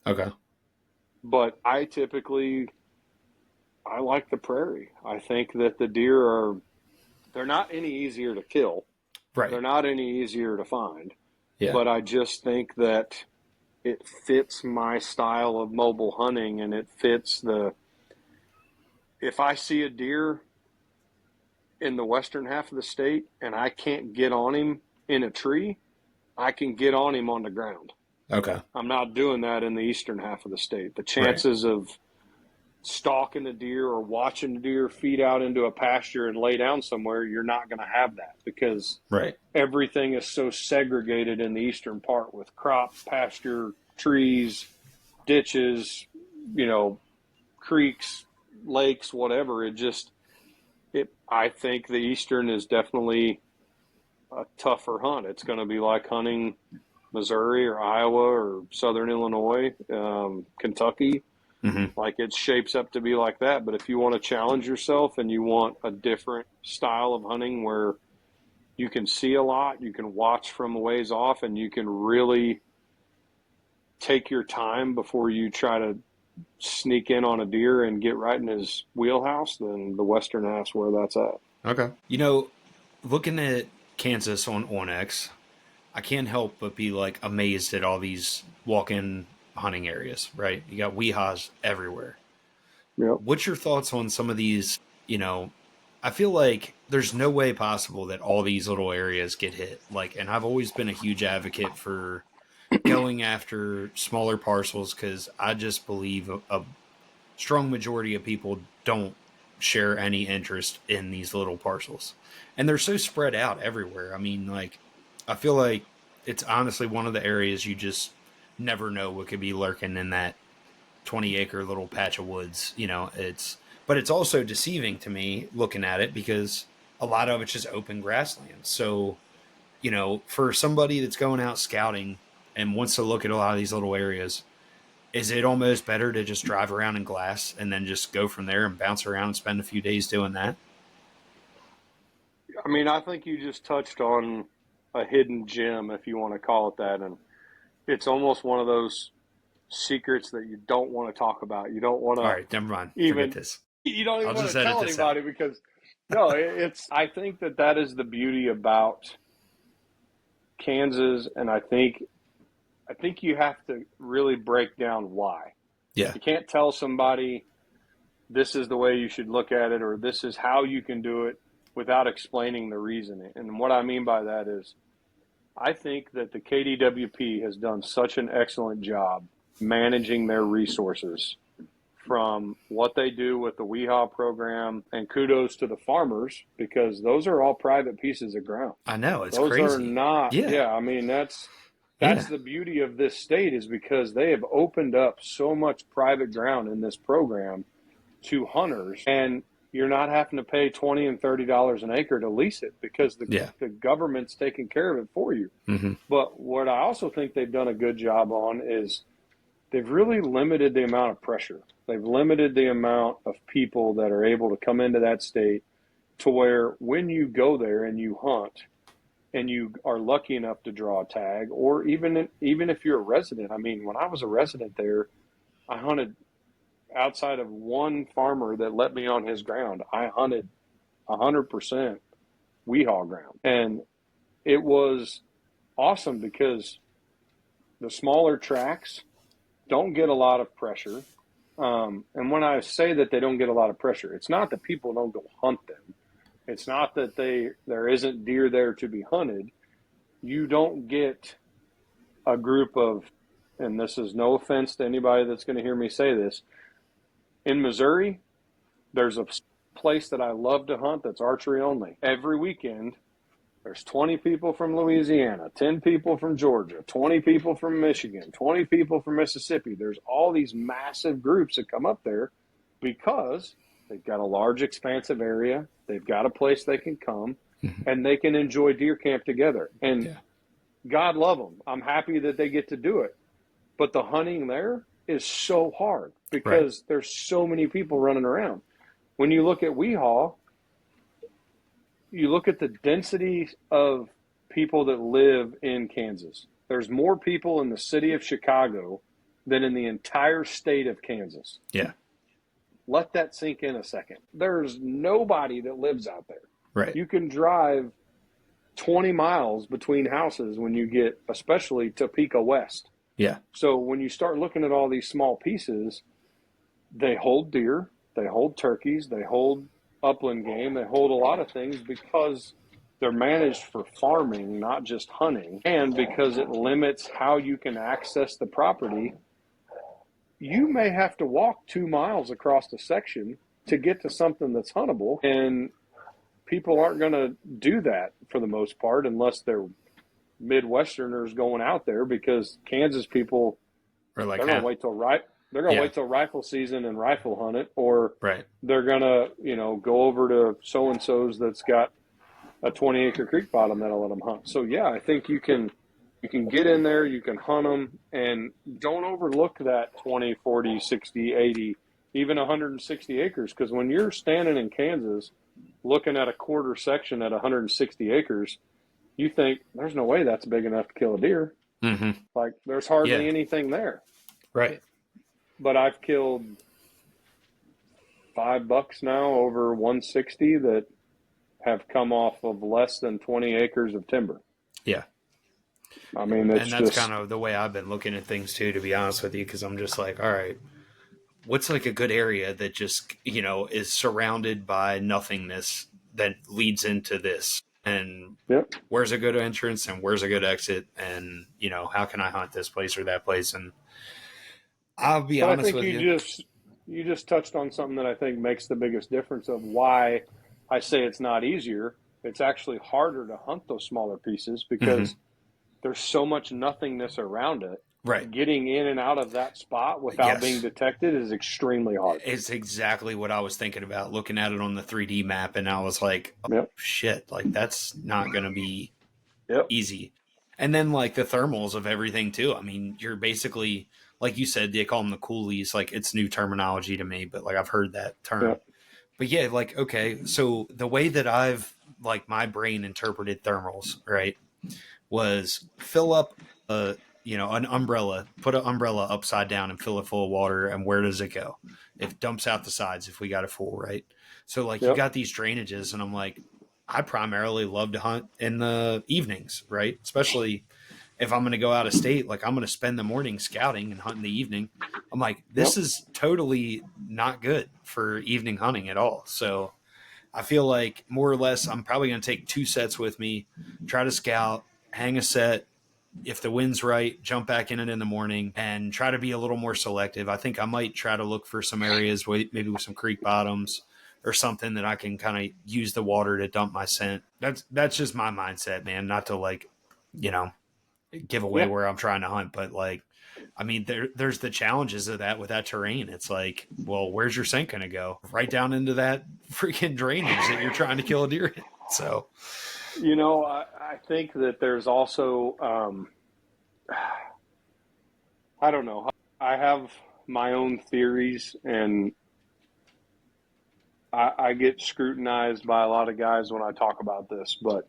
Okay. But I like the prairie. I think that the deer they're not any easier to kill. They're Right. not any easier to find, Yeah. but I just think that it fits my style of mobile hunting, and it fits if I see a deer in the western half of the state and I can't get on him in a tree, I can get on him on the ground. Okay. I'm not doing that in the eastern half of the state. The Right. chances of stalking a deer or watching a deer feed out into a pasture and lay down somewhere, you're not going to have that because Right. everything is so segregated in the eastern part with crop, pasture, trees, ditches, creeks, lakes, whatever. I think the eastern is definitely a tougher hunt. It's going to be like hunting Missouri or Iowa or Southern Illinois, Kentucky. Hmm. Like it shapes up to be like that. But if you want to challenge yourself and you want a different style of hunting where you can see a lot, you can watch from a ways off, and you can really take your time before you try to sneak in on a deer and get right in his wheelhouse, then the western half's where that's at. Okay. Looking at Kansas on Onyx, I can't help but be like amazed at all these walk-in hunting areas, right? You got weehaws everywhere. Yep. What's your thoughts on some of these? I feel like there's no way possible that all these little areas get hit. Like, and I've always been a huge advocate for going after smaller parcels because I just believe a strong majority of people don't share any interest in these little parcels. And they're so spread out everywhere. I mean, like, I feel like it's honestly one of the areas you just never know what could be lurking in that 20-acre little patch of woods. But it's also deceiving to me looking at it because a lot of it's just open grassland. So, for somebody that's going out scouting and wants to look at a lot of these little areas, is it almost better to just drive around in glass and then just go from there and bounce around and spend a few days doing that? I mean, I think you just touched on a hidden gem, if you want to call it that. And it's almost one of those secrets that you don't want to talk about. You don't want All to right, never mind. Forget even, this. you don't even I'll want just to edit tell this out. anybody because, no, I think that is the beauty about Kansas. And I think you have to really break down why. Yeah. You can't tell somebody this is the way you should look at it or this is how you can do it without explaining the reasoning. And what I mean by that is I think that the KDWP has done such an excellent job managing their resources from what they do with the WEHA program, and kudos to the farmers because those are all private pieces of ground. I know. It's Those are crazy. not, Yeah. yeah, I mean, that's Yeah. the beauty of this state is because they have opened up so much private ground in this program to hunters, and you're not having to pay $20 and $30 an acre to lease it because Yeah. the government's taking care of it for you. Hmm. But what I also think they've done a good job on is they've really limited the amount of pressure. They've limited the amount of people that are able to come into that state to where when you go there and you hunt and you are lucky enough to draw a tag, or even if you're a resident. I mean, when I was a resident there, I hunted outside of one farmer that let me on his ground. I hunted 100% weehaw ground, and it was awesome because the smaller tracks don't get a lot of pressure. And when I say that they don't get a lot of pressure, it's not that people don't go hunt them. It's not that there isn't deer there to be hunted. You don't get a group of, and this is no offense to anybody that's going to hear me say this, in Missouri, there's a place that I love to hunt that's archery only. Every weekend, there's 20 people from Louisiana, 10 people from Georgia, 20 people from Michigan, 20 people from Mississippi. There's all these massive groups that come up there because they've got a large, expansive area. They've got a place they can come and they can enjoy deer camp together. And Yeah. God love them. I'm happy that they get to do it. But the hunting there is so hard Right. because there's so many people running around. When you look at Weehaw, you look at the density of people that live in Kansas. There's more people in the city of Chicago than in the entire state of Kansas. Yeah. Let that sink in a second. There's nobody that lives out there. Right. You can drive 20 miles between houses when you get, especially Topeka West. Yeah. So when you start looking at all these small pieces, they hold deer, they hold turkeys, they hold upland game, they hold a lot of things because they're managed for farming, not just hunting. And because it limits how you can access the property, you may have to walk 2 miles across the section to get to something that's huntable. And people aren't going to do that for the most part unless they're Midwesterners going out there, because Kansas people, Or like, they're going to wait till yeah, rifle season and rifle hunt it, or right. they're going to, go over to so and so's that's got a 20-acre creek bottom that'll let them hunt. So yeah, I think you can get in there, you can hunt them, and don't overlook that 20, 40, 60, 80, even 160 acres, because when you're standing in Kansas looking at a quarter section at 160 acres, you think there's no way that's big enough to kill a deer. Mm-hmm. Like, there's hardly Yeah. anything there. Right. But I've killed 5 bucks now over 160 that have come off of less than 20 acres of timber. Yeah. I mean, it's And that's just, kind of the way I've been looking at things too, to be honest with you, because I'm just like, all right, what's like a good area that just, is surrounded by nothingness that leads into this? And yep. where's a good entrance and where's a good exit? And, how can I hunt this place or that place? And I'll be But I honest think with you. you just touched on something that I think makes the biggest difference of why I say it's not easier. It's actually harder to hunt those smaller pieces Mm-hmm. because there's so much nothingness around it. Right. Getting in and out of that spot without being Yes. detected is extremely hard. It's exactly what I was thinking about looking at it on the 3D map. And I was like, oh, Yep. shit, like that's not going to be Yep. easy. And then like the thermals of everything too. I mean, you're basically, like you said, they call them the coolies. Like it's new terminology to me, but like I've heard that term. Yep. But yeah, like, okay. So the way that I've like my brain interpreted thermals, right, was fill up an umbrella, put an umbrella upside down and fill it full of water. And where does it go? It dumps out the sides if we got it full, right? So like you Yep. got these drainages, and I'm like, I primarily love to hunt in the evenings, right? Especially if I'm going to go out of state, like I'm going to spend the morning scouting and hunt in the evening. I'm like, this Yep. is totally not good for evening hunting at all. So I feel like more or less I'm probably going to take 2 sets with me, try to scout, hang a set. If the wind's right, jump back in it in the morning and try to be a little more selective. I think I might try to look for some areas maybe with some creek bottoms or something that I can kind of use the water to dump my scent. That's just my mindset, man. Not to like, you know, give away Yeah. where I'm trying to hunt, but like, I mean, there's the challenges of that with that terrain. It's like, well, where's your scent going to go? Right down into that freaking drainage that you're trying to kill a deer in. So, I think that there's also, I don't know. I have my own theories, and I get scrutinized by a lot of guys when I talk about this, but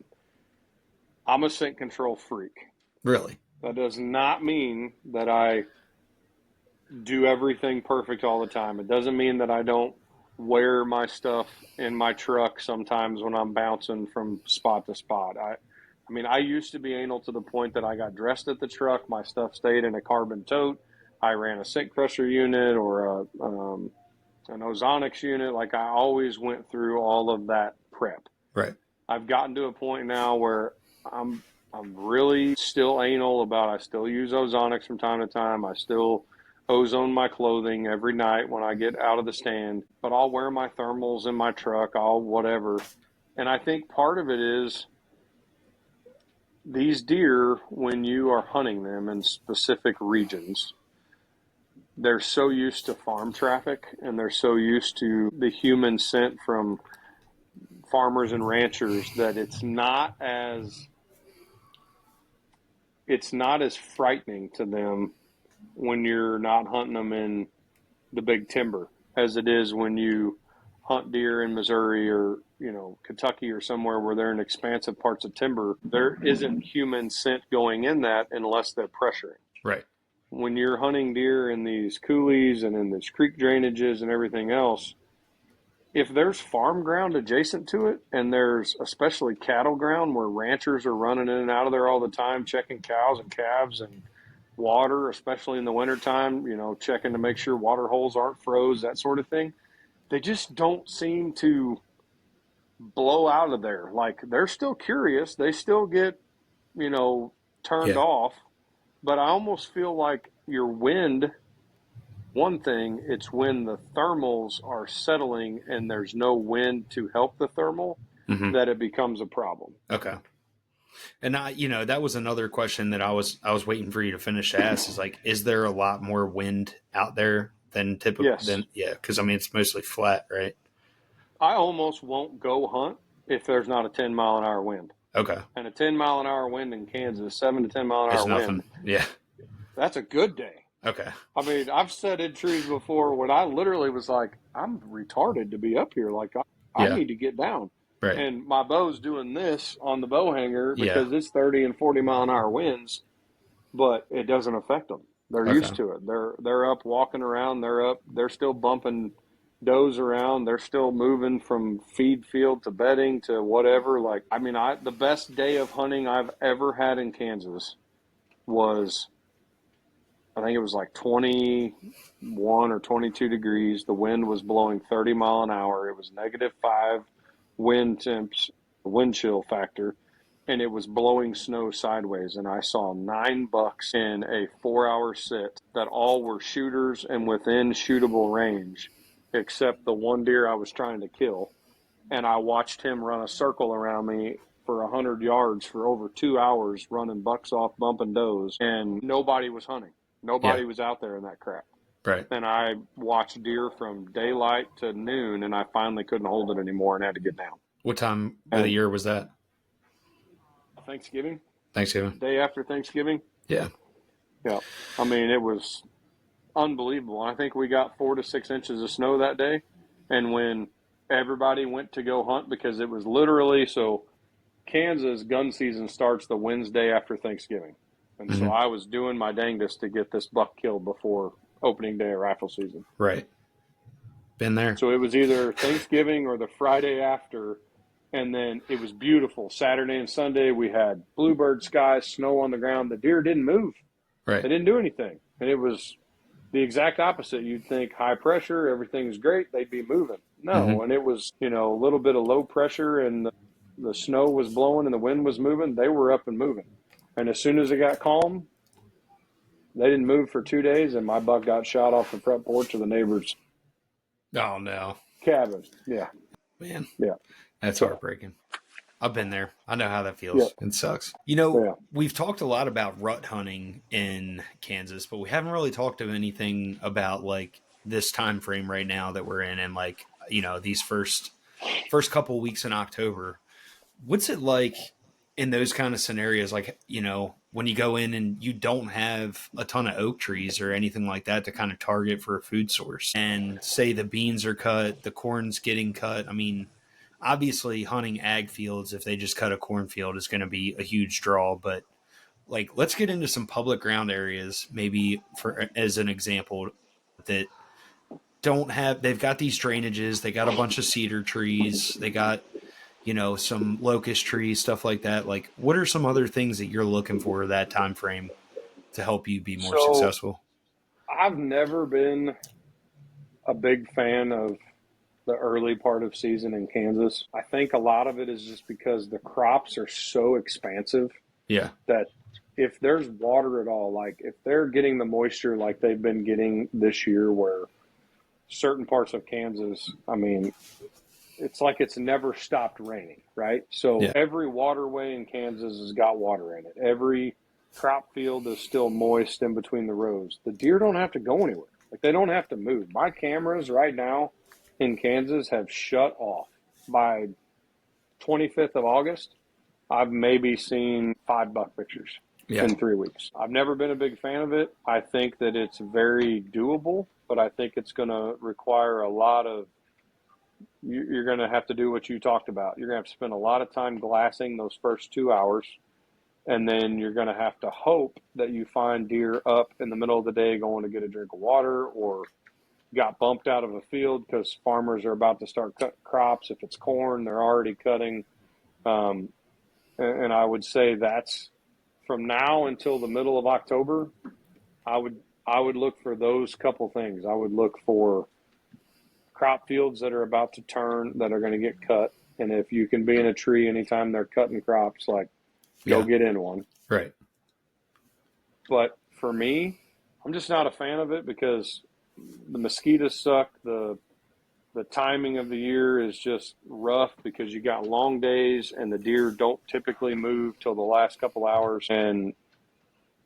I'm a scent control freak. really, That does not mean that I do everything perfect all the time. It doesn't mean that I don't wear my stuff in my truck sometimes when I'm bouncing from spot to spot. I mean, I used to be anal to the point that I got dressed at the truck. My stuff stayed in a carbon tote. I ran a scent crusher unit or an ozonics unit. Like, I always went through all of that prep. right, I've gotten to a point now where I'm really still anal about. I still use ozonics from time to time. I still ozone my clothing every night when I get out of the stand, but I'll wear my thermals in my truck, I'll whatever. And I think part of it is these deer, when you are hunting them in specific regions, they're so used to farm traffic and they're so used to the human scent from farmers and ranchers that it's not as frightening to them when you're not hunting them in the big timber as it is when you hunt deer in Missouri or Kentucky or somewhere where they're in expansive parts of timber. There isn't human scent going in that unless they're pressuring. right, When you're hunting deer in these coulees and in these creek drainages and everything else, if there's farm ground adjacent to it, and there's especially cattle ground where ranchers are running in and out of there all the time, checking cows and calves and water, especially in the wintertime, checking to make sure water holes aren't froze, that sort of thing. They just don't seem to blow out of there. Like they're still curious. They still get, you know, turned Yeah. off. But I almost feel like your wind, one thing, it's when the thermals are settling and there's no wind to help the thermal Hmm. that it becomes a problem. Okay. And that was another question that I was waiting for you to finish to ask is like, is there a lot more wind out there than typical? Yes. Than yeah, because I mean it's mostly flat, right? I almost won't go hunt if there's not a 10-mile-an-hour wind. Okay. And a 10-mile-an-hour wind in Kansas, 7 to 10 mile an It's hour wind, nothing. Yeah. that's a good day. Okay. I mean, I've sat in trees before when I literally was like, I'm retarded to be up here. Like, I Yeah. need to get down. Right. And my bow's doing this on the bow hanger Yeah. because it's 30 and 40-mile-an-hour winds, but it doesn't affect them. They're Okay. used to it. They're up walking around. They're up. They're still bumping does around. They're still moving from feed field to bedding to whatever. Like, I mean, the best day of hunting I've ever had in Kansas was, I think it was like 21 or 22 degrees. The wind was blowing 30 mile an hour. It was -5 wind temps, wind chill factor, and it was blowing snow sideways. And I saw 9 bucks in a 4-hour sit that all were shooters and within shootable range, except the one deer I was trying to kill. And I watched him run a circle around me for 100 yards for over 2 hours, running bucks off, bumping does, and nobody was hunting. Yeah. Nobody was out there in that crap. Right. And I watched deer from daylight to noon, and I finally couldn't hold it anymore and had to get down. What time of the And year was that? Thanksgiving, Thanksgiving. day after Thanksgiving, Yeah. yeah, I mean, it was unbelievable. I think we got 4 to 6 inches of snow that day. And when everybody went to go hunt, because it was literally, so Kansas gun season starts the Wednesday after Thanksgiving. And so Hmm. I was doing my dangest to get this buck killed before opening day of rifle season. Right. Been there. So it was either Thanksgiving or the Friday after. And then it was beautiful. Saturday and Sunday, we had bluebird skies, snow on the ground. The deer didn't move. Right. They didn't do anything. And it was the exact opposite. You'd think high pressure, everything's great, they'd be moving. Hmm. No, and it was, a little bit of low pressure, and the snow was blowing and the wind was moving. They were up and moving. And as soon as it got calm, they didn't move for 2 days, and my buck got shot off the front porch of the neighbor's Oh no, cabin. Yeah, man, yeah. that's So, heartbreaking. I've been there. I know how that yeah, feels. It sucks. yeah. We've talked a lot about rut hunting in Kansas, but we haven't really talked of anything about like this time frame right now that we're in, and like these first couple weeks in October. What's it like in those kind of scenarios? Like when you go in and you don't have a ton of oak trees or anything like that to kind of target for a food source, and say the beans are cut, the corn's getting cut. I mean, obviously hunting ag fields, if they just cut a cornfield, is going to be a huge draw. But like, let's get into some public ground areas, maybe for as an example, that don't have. They've got these drainages. They got a bunch of cedar trees. They got some locust trees, stuff like that. Like, what are some other things that you're looking for that time frame to help you be more So successful? I've never been a big fan of the early part of season in Kansas. I think a lot of it is just because the crops are so expansive Yeah. that if there's water at all, like if they're getting the moisture like they've been getting this year, where certain parts of Kansas, I mean, it's like it's never stopped raining, right? So Yeah. every waterway in Kansas has got water in it. Every crop field is still moist in between the rows. The deer don't have to go anywhere. Like they don't have to move. My cameras right now in Kansas have shut off. By 25th of August, I've maybe seen 5 buck pictures Yeah. in 3 weeks. I've never been a big fan of it. I think that it's very doable, but I think it's going to require a lot of, you're going to have to do what you talked about. You're going to have to spend a lot of time glassing those first 2 hours, and then you're going to have to hope that you find deer up in the middle of the day going to get a drink of water, or got bumped out of a field because farmers are about to start cutting crops. If it's corn, they're already cutting. Um, and I would say that's from now until the middle of October. I would I would look for those couple things. I would look for crop fields that are about to turn that are going to get cut. And if you can be in a tree anytime they're cutting crops, like go Yeah. get in one. Right. But for me, I'm just not a fan of it because the mosquitoes suck. The timing of the year is just rough because you got long days and the deer don't typically move till the last couple hours and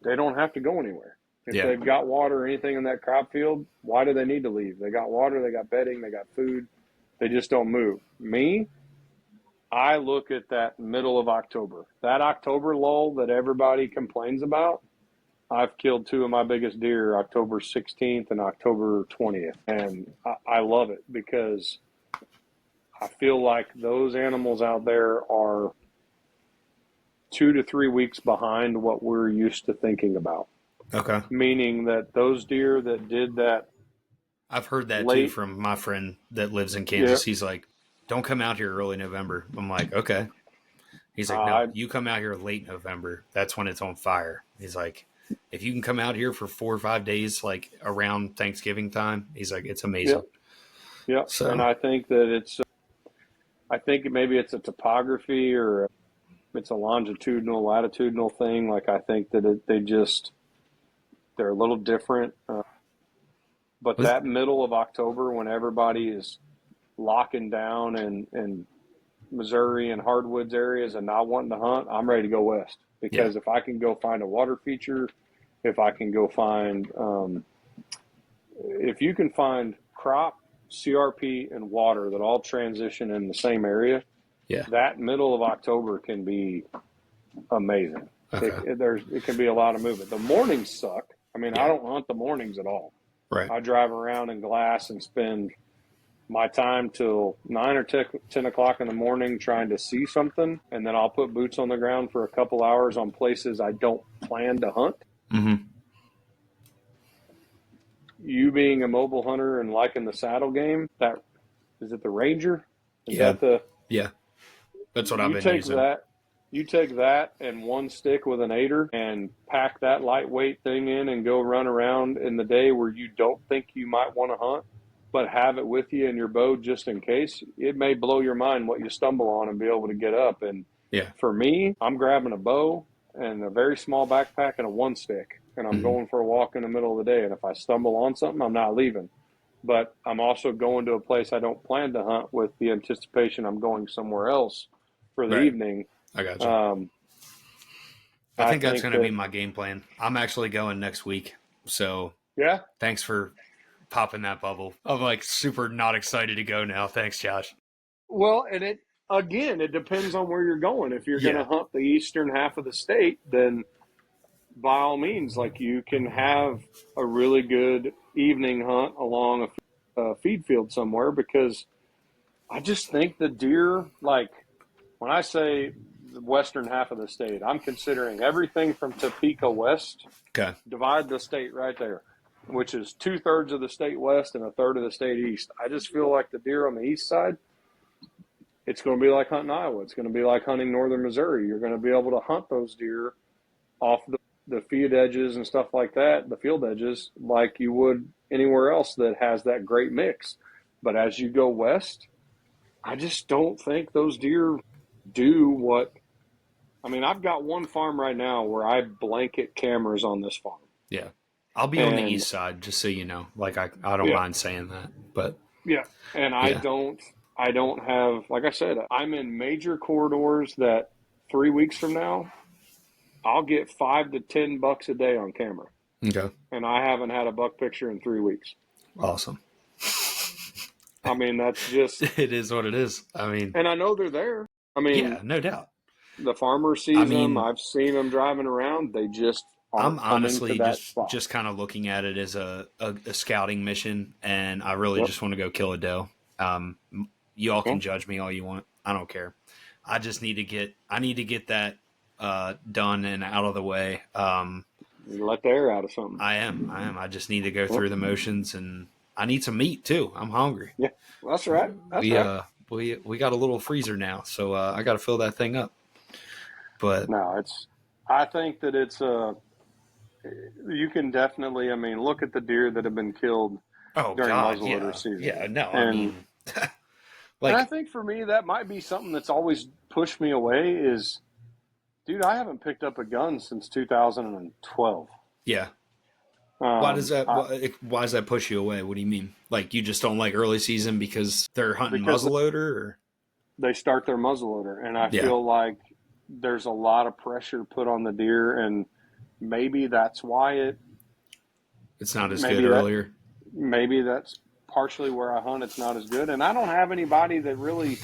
they don't have to go anywhere. If Yeah. they've got water or anything in that crop field, why do they need to leave? They got water, they got bedding, they got food. They just don't move. Me, I look at that middle of October. That October lull that everybody complains about, I've killed two of my biggest deer October 16th and October 20th. And I love it because I feel like those animals out there are 2 to 3 weeks behind what we're used to thinking about. Okay. Meaning that those deer that did that I've heard that too late, from my friend that lives in yeah, Kansas. He's like, don't come out here early November. I'm like, okay. He's like, no, uh, you come out here late November. That's when it's on fire. He's like, if you can come out here for 4 or 5 days, like around Thanksgiving time, he's like, it's yeah, amazing. yeah. And So, I think that I think maybe it's a topography or it's a longitudinal, latitudinal thing. Like I think that they're a little different. But was, that middle of October when everybody is locking down in Missouri and hardwoods areas and not wanting to hunt, I'm ready to go west yeah, because if I can go find a water feature, if I can go find, if you can find crop, CRP, and water that all transition in the same area, yeah. that middle of October can be amazing. Okay. It can be a lot of movement. The mornings suck. I mean, I Yeah. don't hunt the mornings at all. Right. I drive around in glass and spend my time till 9 or 10 o'clock in the morning trying to see something, and then I'll put boots on the ground for a couple hours on places I don't plan to hunt. Mm-hmm. You being a mobile hunter and liking the saddle game, that is it the Ranger? Is Yeah. that the Yeah. That's what I've you been take using. that you take that and one stick with an aider and pack that lightweight thing in and go run around in the day where you don't think you might want to hunt, but have it with you in your bow just in case. It may blow your mind what you stumble on and be able to get up. And Yeah. for me, I'm grabbing a bow and a very small backpack and a one stick, and I'm Mm-hmm. going for a walk in the middle of the day. And if I stumble on something, I'm not leaving. But I'm also going to a place I don't plan to hunt with the anticipation I'm going somewhere else for the Right. evening. I got you. Um, I I think that's think going to be that, my game plan. I'm actually going next week. So yeah. thanks for popping that bubble. I'm like super not excited to go now. Thanks, Josh. Well, and it depends on where you're going. If you're going to Yeah. hunt the eastern half of the state, then by all means, like you can have a really good evening hunt along a feed field somewhere because I just think the deer, like when I say the western half of the state, I'm considering everything from Topeka west, Okay. divide the state right there, which is 2/3 of the state west and a third of the state east. I just feel like the deer on the east side, it's going to be like hunting Iowa. It's going to be like hunting northern Missouri. You're going to be able to hunt those deer off the feed edges and stuff like that, the field edges, like you would anywhere else that has that great mix. But as you go west, I just don't think those deer do what. I mean, I've got one farm right now where I blanket cameras on this farm. Yeah. I'll be on the And east side, just so you know. Like I don't yeah, mind saying that. But yeah. And yeah. I don't have, like I said, I'm in major corridors that 3 weeks from now, I'll get $5 to $10 a day on camera. Okay. And I haven't had a buck picture in 3 weeks. Awesome. I mean, that's just, It is what it is. I mean, and I know they're there. I mean, yeah, no doubt. the farmer I sees them. mean, I've seen them driving around. They just I'm aren't coming to honestly that just spot. just kind of looking at it as a scouting mission, and I really Yep. just want to go kill a doe. Um, you all can Well, judge me all you want. I don't care. I need to get that done and out of the way. you let the air out of something. I am. I just need to go Well, through the motions, and I need some meat too. I'm hungry. Yeah, that's right. That's We right. uh we got a little freezer now, so I got to fill that thing up. But No, I think that you can definitely, I mean, look at the deer that have been killed oh during god, muzzleloader yeah, season. yeah. No, I And mean, I like, think for me that might be something that's always pushed me away is, dude, I haven't picked up a gun since 2012. yeah. Why does Um, that? I, Why does that push you away? What do you mean? Like you just don't like early season because they're hunting because muzzleloader? Or they start their muzzleloader, and I yeah, feel like there's a lot of pressure put on the deer, and maybe that's why it's not as good maybe that earlier. maybe that's partially where I hunt. It's not as good, and I don't have anybody that really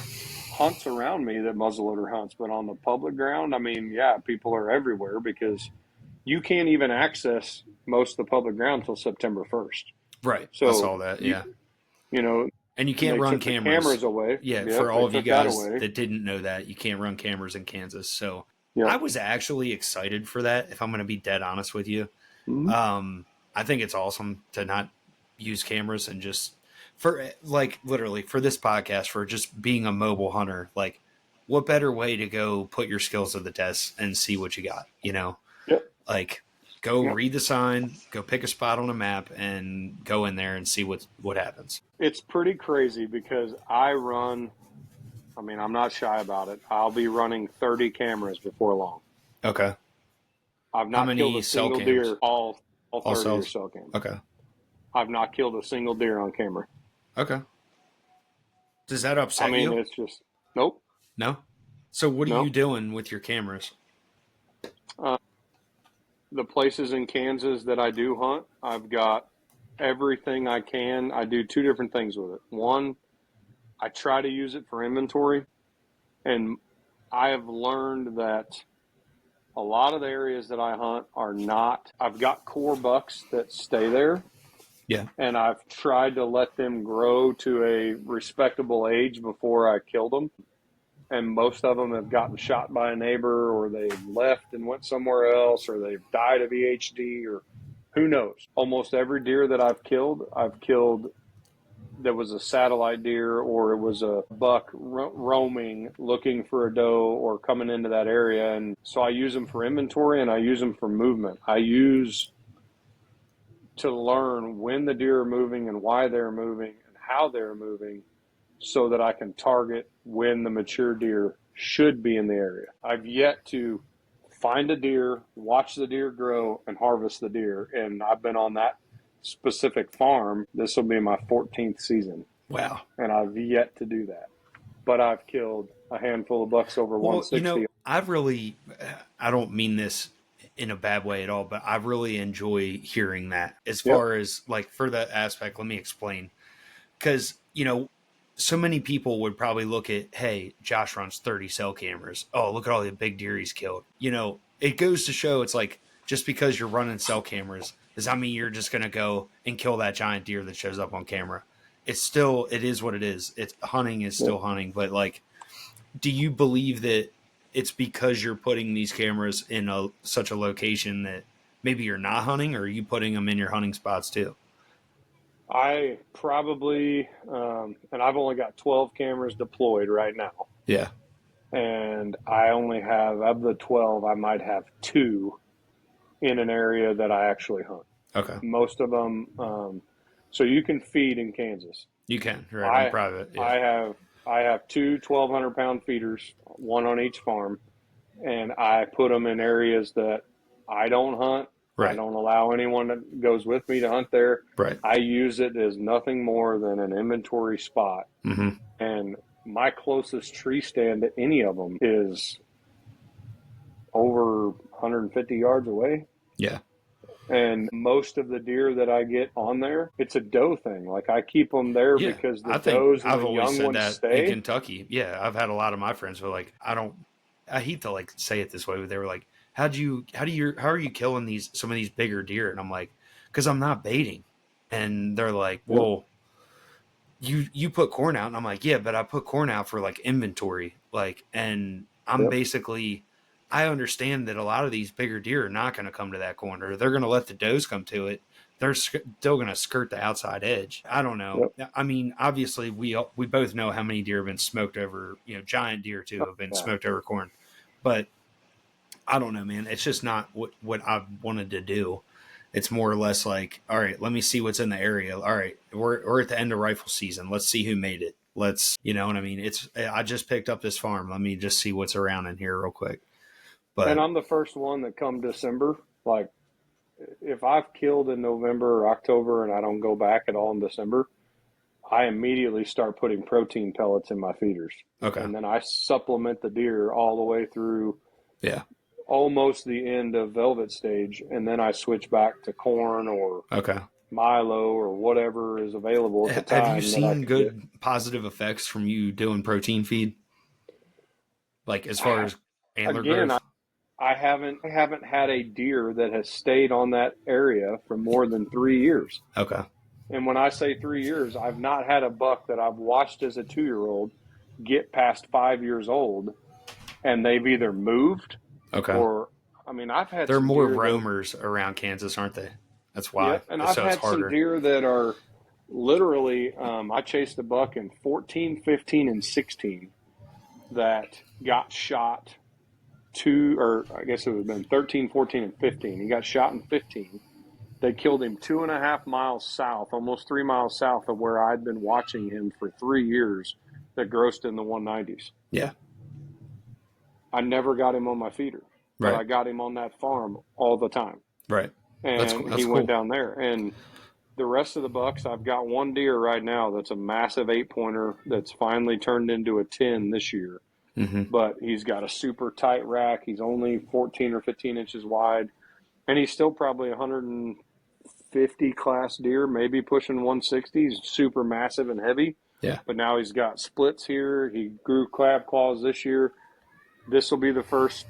hunts around me that muzzleloader hunts. But on the public ground, I mean, yeah, people are everywhere because you can't even access most of the public ground until September 1st. Right, I So saw that. Yeah, you know, and you can't they run took the cameras. cameras away. Yeah, for Yep, they all of you took that guys away. that didn't know that, you can't run cameras in Kansas. So I Yep. was actually excited for that. If I'm going to be dead honest with you, Mm-hmm. I think it's awesome to not use cameras and just for like literally for this podcast for just being a mobile hunter. Like, what better way to go put your skills to the test and see what you got? You know, Yep. like go Yep. read the sign, go pick a spot on a map, and go in there and see what happens. It's pretty crazy because I run. I mean, I'm not shy about it. I'll be running 30 cameras before long. Okay, I've how not killed many a cell single cams? deer all All 30 or cells. so cameras. Okay, I've not killed a single deer on camera. okay. Does that I upset mean, you? it's just nope, No. So what are you no. doing with your cameras? Uh, the places in Kansas that I do hunt, I've got everything I can. I do two different things with it. One, I try to use it for inventory, and I have learned that a lot of the areas that I hunt are not. I've got core bucks that stay there, Yeah. and I've tried to let them grow to a respectable age before I killed them. And most of them have gotten shot by a neighbor, or they've left and went somewhere else, or they've died of EHD, or who knows. Almost every deer that I've killed that was a satellite deer, or it was a buck roaming looking for a doe or coming into that area. And so I use them for inventory, and I use them for movement. I use to learn when the deer are moving and why they're moving and how they're moving, so that I can target when the mature deer should be in the area. I've yet to find a deer, watch the deer grow, and harvest the deer. And I've been on that specific farm. This will be my 14th season, Wow. and I've yet to do that. But I've killed a handful of bucks over Well, 160. I don't mean this in a bad way at all, but I really enjoy hearing that. As Yep. far as like for that aspect, let me explain. Because, so many people would probably look at, hey, Josh runs 30 cell cameras. Oh, look at all the big deer he's killed. It goes to show it's like just because you're running cell cameras does that mean you're just going to go and kill that giant deer that shows up on camera. It is what it is. It's hunting is Yep. still hunting, but like, do you believe that it's because you're putting these cameras in such a location that maybe you're not hunting, or are you putting them in your hunting spots too? I probably, and I've only got 12 cameras deployed right now. Yeah. And I only have, of the 12, I might have two in an area that I actually hunt. Okay. Most of them, so you can feed in Kansas. You can, right, on I private. Yeah. I have I have two 1,200-pound feeders, one on each farm, and I put them in areas that I don't hunt. I Right. don't allow anyone that goes with me to hunt there. Right. I use it as nothing more than an inventory spot. Mm-hmm. And my closest tree stand to any of them is over 150 yards away. Yeah. And most of the deer that I get on there, it's a doe thing. Like I keep them there Yeah. because the I think does and I've the always young said ones that in stay. Kentucky. Yeah. I've had a lot of my friends who are like, I hate to like say it this way, but they were like, how are you killing some of these bigger deer? And I'm like, because I'm not baiting. And they're like, Yep. well, you put corn out. And I'm like, yeah, but I put corn out for like inventory. Like, and I'm Yep. basically, I understand that a lot of these bigger deer are not going to come to that corn, or they're going to let the does come to it. they're still going to skirt the outside edge. I don't know. Yep. I mean, obviously we both know how many deer have been smoked over, giant deer too have been Yeah. smoked over corn, but I don't know, man. It's just not what I wanted to do. It's more or less like, all right, let me see what's in the area. All right, we're at the end of rifle season. Let's see who made it. You know what I mean? I just picked up this farm. Let me just see what's around in here real quick. And But I'm the first one that come December, like if I've killed in November or October and I don't go back at all in December, I immediately start putting protein pellets in my feeders. okay, And then I supplement the deer all the way through yeah, almost the end of velvet stage. And then I switch back to corn or okay. Milo or whatever is available at the Have you time that I seen can get. good positive effects from you doing protein feed? Like as far as antler Again, growth? I haven't had a deer that has stayed on that area for more than 3 years. Okay, And when I say 3 years, I've not had a buck that I've watched as a 2 year old get past 5 years old and they've either moved okay. or, I mean, I've had They're some more deer that, roamers around Kansas, aren't they? That's why. yep. And I've So it's had some harder. deer that are literally, I chased a buck in 14, 15, and 16 that got shot or I guess it would have been 13, 14, and 15. He got shot in 15. They killed him 2.5 miles south, almost 3 miles south of where I'd been watching him for 3 years that grossed in the 190s. Yeah. I never got him on my feeder, but Right. I got him on that farm all the time. Right. And he That's went cool. down there. And the rest of the bucks, I've got one deer right now that's a massive 8-pointer that's finally turned into a 10 this year. Mm-hmm. But he's got a super tight rack. He's only 14 or 15 inches wide. And he's still probably 150 class deer, maybe pushing 160. He's super massive and heavy. Yeah. But now he's got splits here. He grew crab claws this year. This will be the first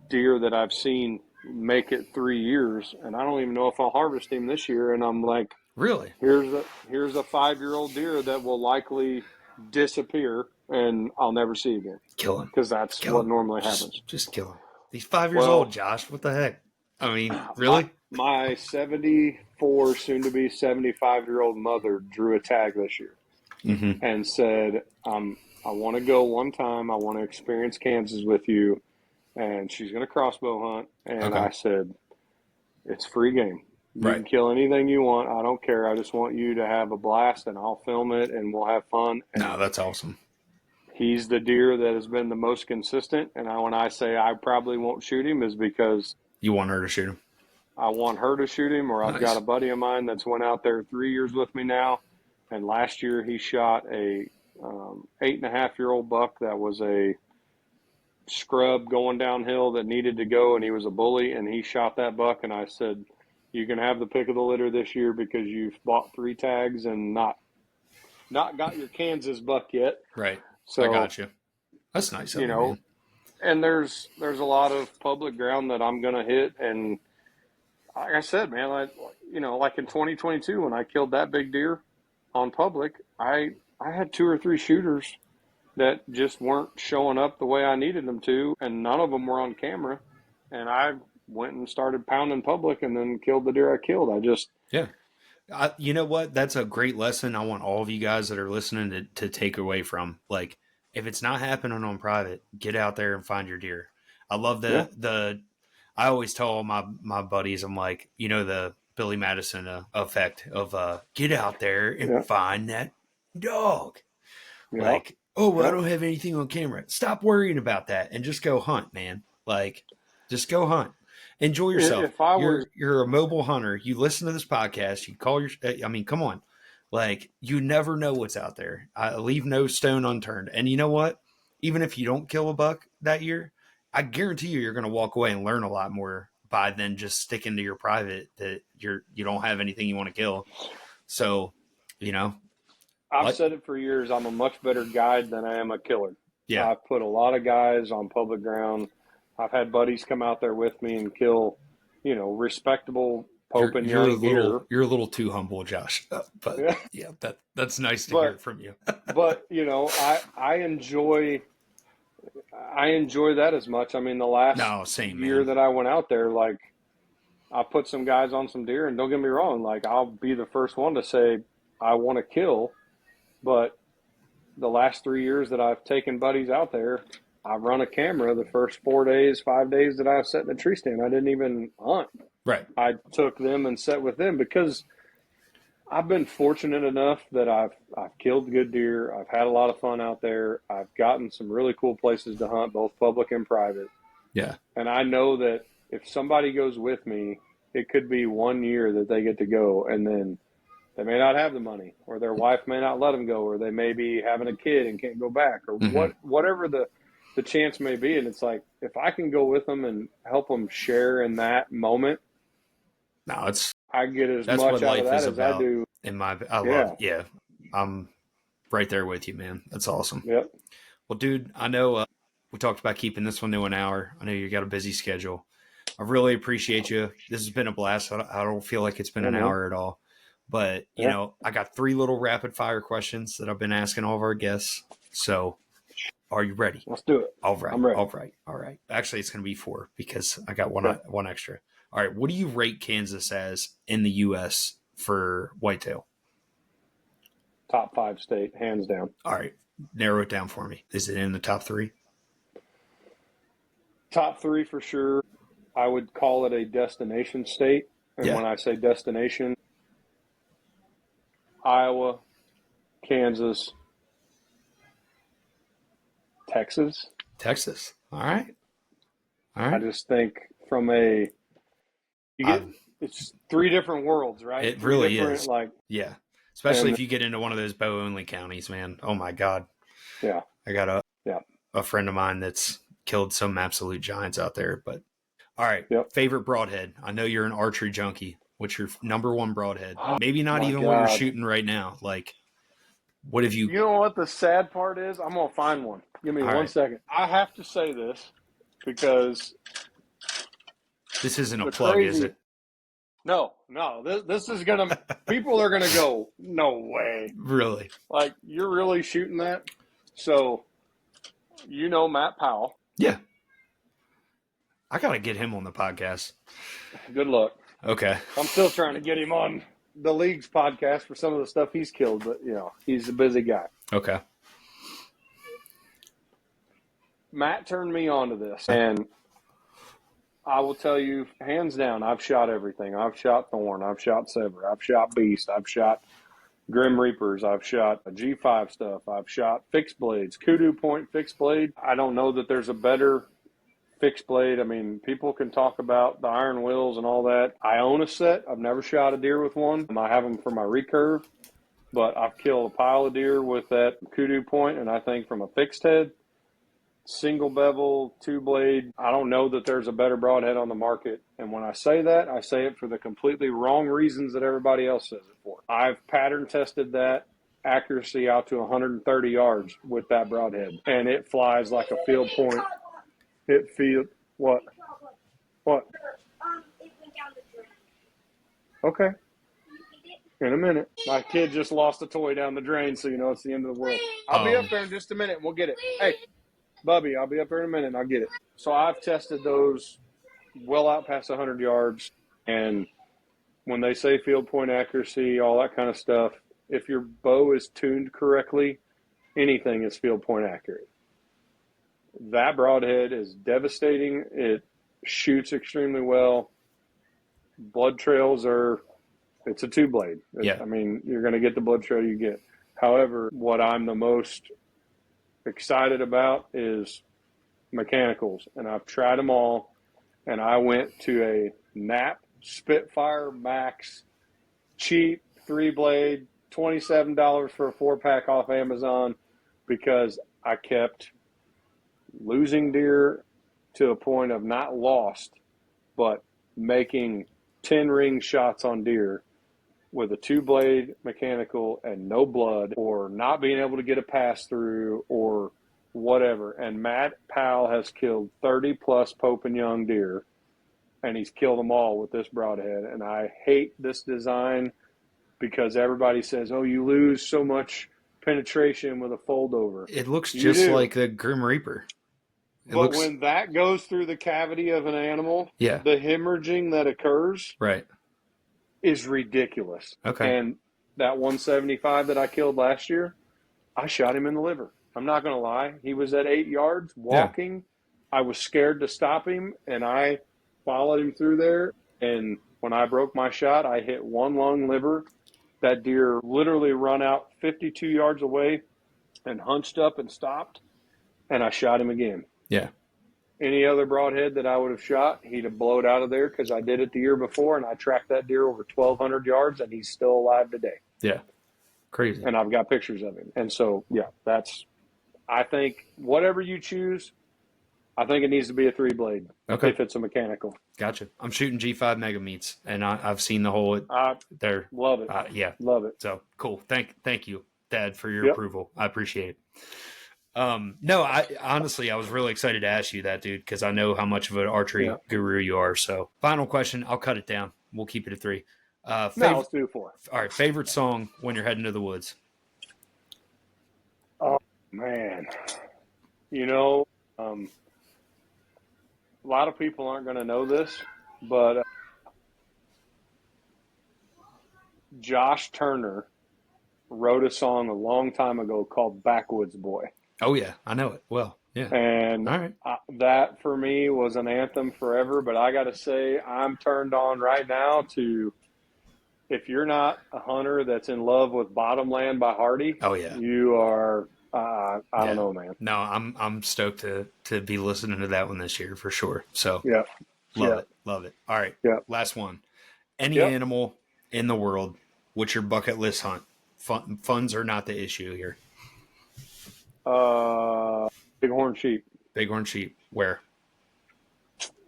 deer that I've seen make it 3 years, and I don't even know if I'll harvest him this year. And I'm like, Really? here's a 5-year-old deer that will likely disappear, and I'll never see again Kill him. because that's Kill what him. normally happens. Just kill him. He's 5 years old, Well, Josh. What the heck? I mean, my really? my 74, soon to be 75-year-old mother drew a tag this year Mm-hmm. and said, I want to go one time. I want to experience Kansas with you. And she's going to crossbow hunt. And Okay. I said, it's free game. You can Right. kill anything you want. I don't care. I just want you to have a blast, and I'll film it, and we'll have fun. And No, that's awesome. he's the deer that has been the most consistent. And when I say I probably won't shoot him is because You want her to shoot him? I want her to shoot him, or I've got Nice. a buddy of mine that's went out there 3 years with me now. And last year he shot a 8.5-year-old buck that was a scrub going downhill that needed to go, and he was a bully, and he shot that buck. And I said, you can have the pick of the litter this year because you've bought 3 tags and not got your Kansas buck yet. Right. So I got you. That's nice of you you, know, man. and there's a lot of public ground that I'm gonna hit. And like I said, man, like in 2022 when I killed that big deer on public, I had 2 or 3 shooters that just weren't showing up the way I needed them to, and none of them were on camera. And I went and started pounding public and then killed the deer I killed. Yeah. You know what? That's a great lesson. I want all of you guys that are listening to take away from. Like, if it's not happening on private, get out there and find your deer. I love Yeah, I always tell all my buddies, I'm like, the Billy Madison effect of get out there and yeah, find that dog. yeah, Like, oh, well, I yeah. don't have anything on camera. Stop worrying about that and just go hunt, man. Like, just go hunt. Enjoy yourself. If I was, You're a mobile hunter. You listen to this podcast. You call your. I mean, come on. Like, you never know what's out there. I leave no stone unturned. And you know what? Even if you don't kill a buck that year, I guarantee you're going to walk away and learn a lot more by then just sticking to your private that you don't have anything you want to kill. So, you know, I've like, said it for years, I'm a much better guide than I am a killer. yeah, I've put a lot of guys on public ground. I've had buddies come out there with me and kill, respectable Pope and young deer. you're a little too humble, Josh. But Yeah. yeah, that's nice to hear But it from you. I enjoy that as much. I mean, the last No, same, year man. that I went out there, like I put some guys on some deer, and don't get me wrong, like I'll be the first one to say I want to kill, but the last 3 years that I've taken buddies out there, I run a camera the first 4 days, 5 days that I was sat in a tree stand. I didn't even hunt. Right. I took them and sat with them because I've been fortunate enough that I've killed good deer. I've had a lot of fun out there. I've gotten some really cool places to hunt, both public and private. Yeah. And I know that if somebody goes with me, it could be 1 year that they get to go, and then they may not have the money, or their wife may not let them go, or they may be having a kid and can't go back, or Mm-hmm. whatever the chance may be. And it's like, if I can go with them and help them share in that moment, No, I get as that's much what out of life that is as I about. do. I love, Yeah. yeah, I'm right there with you, man. That's awesome. Yep. Well, dude, I know we talked about keeping this one to an hour. I know you got a busy schedule. I really appreciate you. This has been a blast. I don't feel like it's been Yeah, an man. hour at all. But, Yeah. I got 3 little rapid fire questions that I've been asking all of our guests. So, are you ready? Let's do it. All right. I'm ready. All right. All right. Actually, it's going to be 4 because I got Okay. one extra. All right. What do you rate Kansas as in the U.S. for whitetail? Top 5 state, hands down. All right. Narrow it down for me. Is it in the top 3? Top 3 for sure. I would call it a destination state. And Yeah. when I say destination, Iowa, Kansas, Texas. Texas. All right. All I right. just think from a you get I've, it's 3 different worlds, right? it 3 really different is. like Yeah. Especially and if you get into one of those bow only counties, man. Oh my God. yeah, I got yeah, a friend of mine that's killed some absolute giants out there. But all right. yep. Favorite broadhead. I know you're an archery junkie. What's your number one broadhead? Oh Maybe not my even what you're God. shooting right now. Like, what have you? You know what the sad part is? I'm gonna find one. Give me All one right. second. I have to say this because This isn't a the plug, is crazy it? no, this is gonna people are gonna go, no way. Really? Like, you're really shooting that? So Matt Powell. Yeah. I got to get him on the podcast. Good luck. Okay. I'm still trying to get him on the league's podcast for some of the stuff he's killed, but he's a busy guy. Okay. Matt turned me on to this, and I will tell you, hands down, I've shot everything. I've shot Thorn, I've shot Sever, I've shot Beast, I've shot Grim Reapers, I've shot G5 stuff, I've shot fixed blades, Kudu Point fixed blade. I don't know that there's a better fixed blade. I mean, people can talk about the iron wheels and all that. I own a set. I've never shot a deer with one. I have them for my recurve, but I've killed a pile of deer with that Kudu Point, and I think from a fixed head, single bevel, 2 blade, I don't know that there's a better broadhead on the market. And when I say that, I say it for the completely wrong reasons that everybody else says it for. I've pattern tested that accuracy out to 130 yards with that broadhead, and it flies like a field point. It feels what? What? It went down the drain. Okay. In a minute. My kid just lost a toy down the drain, so it's the end of the world. I'll be up there in just a minute and we'll get it. Hey, Bubby, I'll be up there in a minute and I'll get it. So I've tested those well out past 100 yards, and when they say field point accuracy, all that kind of stuff, if your bow is tuned correctly, anything is field point accurate. That broadhead is devastating. It shoots extremely well. Blood trails it's a 2 blade. Yeah. I mean, you're going to get the blood trail you get. However, what I'm the most excited about is mechanicals, and I've tried them all, and I went to a Nap Spitfire Max, cheap 3 blade, $27 for a 4-pack off Amazon, because I kept losing deer to a point of not lost, but making 10 ring shots on deer with a 2 blade mechanical and no blood, or not being able to get a pass through or whatever. And Matt Powell has killed 30 plus Pope and Young deer, and he's killed them all with this broadhead. And I hate this design because everybody says, oh, you lose so much penetration with a fold over. It looks You just do. like the Grim Reaper. It But looks when that goes through the cavity of an animal, yeah, the hemorrhaging that occurs right. is ridiculous. Okay. And that 175 that I killed last year, I shot him in the liver. I'm not going to lie. He was at 8 yards Yeah. walking. I was scared to stop him, and I followed him through there. And when I broke my shot, I hit one lung liver. That deer literally run out 52 yards away and hunched up and stopped, and I shot him again. Yeah. Any other broadhead that I would have shot, he'd have blowed out of there because I did it the year before, and I tracked that deer over 1,200 yards, and he's still alive today. Yeah. Crazy. And I've got pictures of him. And so, yeah, I think whatever you choose, I think it needs to be a 3-blade Okay. if it's a mechanical. Gotcha. I'm shooting G5 Mega Meats, and I've seen the whole there. Love it. Yeah. Love it. So cool. Thank you, Dad, for your Yep. approval. I appreciate it. No, I honestly, I was really excited to ask you that, dude, because I know how much of an archery guru you are. So final question, I'll cut it down. We'll keep it at 3. No, let's do 4. All right. Favorite song when you're heading to the woods? Oh, man. You know, a lot of people aren't going to know this, but Josh Turner wrote a song a long time ago called Backwoods Boy. Oh, yeah. I know it well. Yeah. And All right. That for me was an anthem forever. But I got to say, I'm turned on right now to, if you're not a hunter that's in love with Bottomland by Hardy, Oh, yeah. you are, I don't know, man. No, I'm stoked to be listening to that one this year for sure. So Yeah. love it. All right. Yeah. Last one. Any animal in the world, what's your bucket list hunt? Funds are not the issue here. Bighorn sheep. Bighorn sheep. Where?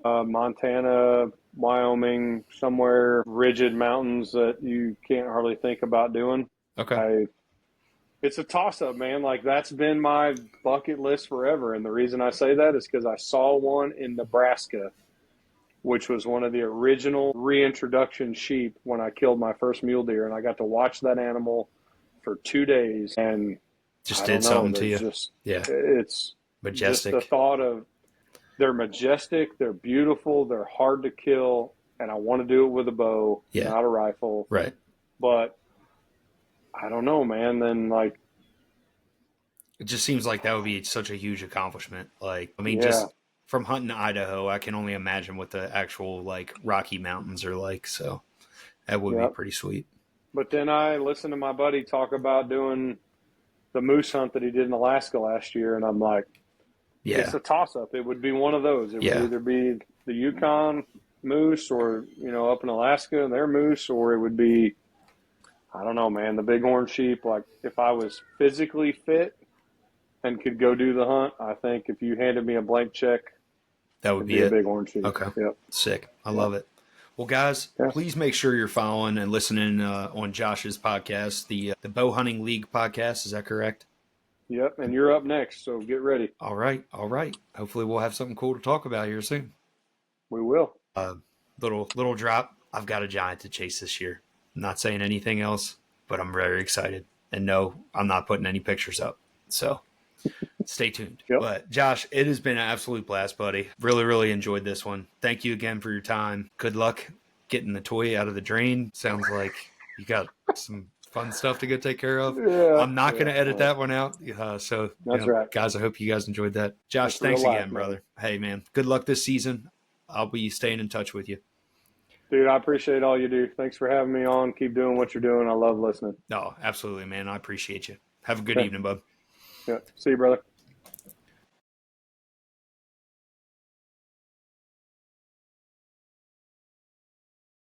Montana, Wyoming, somewhere rigid mountains that you can't hardly think about doing. Okay. It's a toss-up, man. Like, that's been my bucket list forever. And the reason I say that is because I saw one in Nebraska, which was one of the original reintroduction sheep when I killed my first mule deer. And I got to watch that animal for 2 days. And just did something to you. It's majestic. Just the thought of, they're majestic, they're beautiful, they're hard to kill. And I want to do it with a bow, not a rifle. Right. But I don't know, man. Then, like, it just seems like that would be such a huge accomplishment. Like, I mean, just from hunting Idaho, I can only imagine what the actual, like, Rocky Mountains are like. So that would be pretty sweet. But then I listened to my buddy talk about doing the moose hunt that he did in Alaska last year, and I'm like, it's a toss-up. It would be one of those. It would either be the Yukon moose or, up in Alaska, their moose, or it would be, I don't know, man, the bighorn sheep. Like, if I was physically fit and could go do the hunt, I think if you handed me a blank check, that would be a bighorn sheep. Okay. Yep. Sick. I love it. Well, guys, please make sure you're following and listening on Josh's podcast, the Bow Hunting League podcast. Is that correct? Yep. And you're up next, so get ready. All right. Hopefully we'll have something cool to talk about here soon. We will. Little drop. I've got a giant to chase this year. I'm not saying anything else, but I'm very excited. And no, I'm not putting any pictures up. So stay tuned. Yep. But Josh, it has been an absolute blast, buddy. Really, really enjoyed this one. Thank you again for your time. Good luck getting the toy out of the drain. Sounds like you got some fun stuff to go take care of. I'm not going to edit that one out. So that's right. Guys, I hope you guys enjoyed that. Josh, thanks again, brother. Hey, man, good luck this season. I'll be staying in touch with you. Dude, I appreciate all you do. Thanks for having me on. Keep doing what you're doing. I love listening. No, absolutely, man. I appreciate you. Have a good evening, bud. Yeah. See you, brother.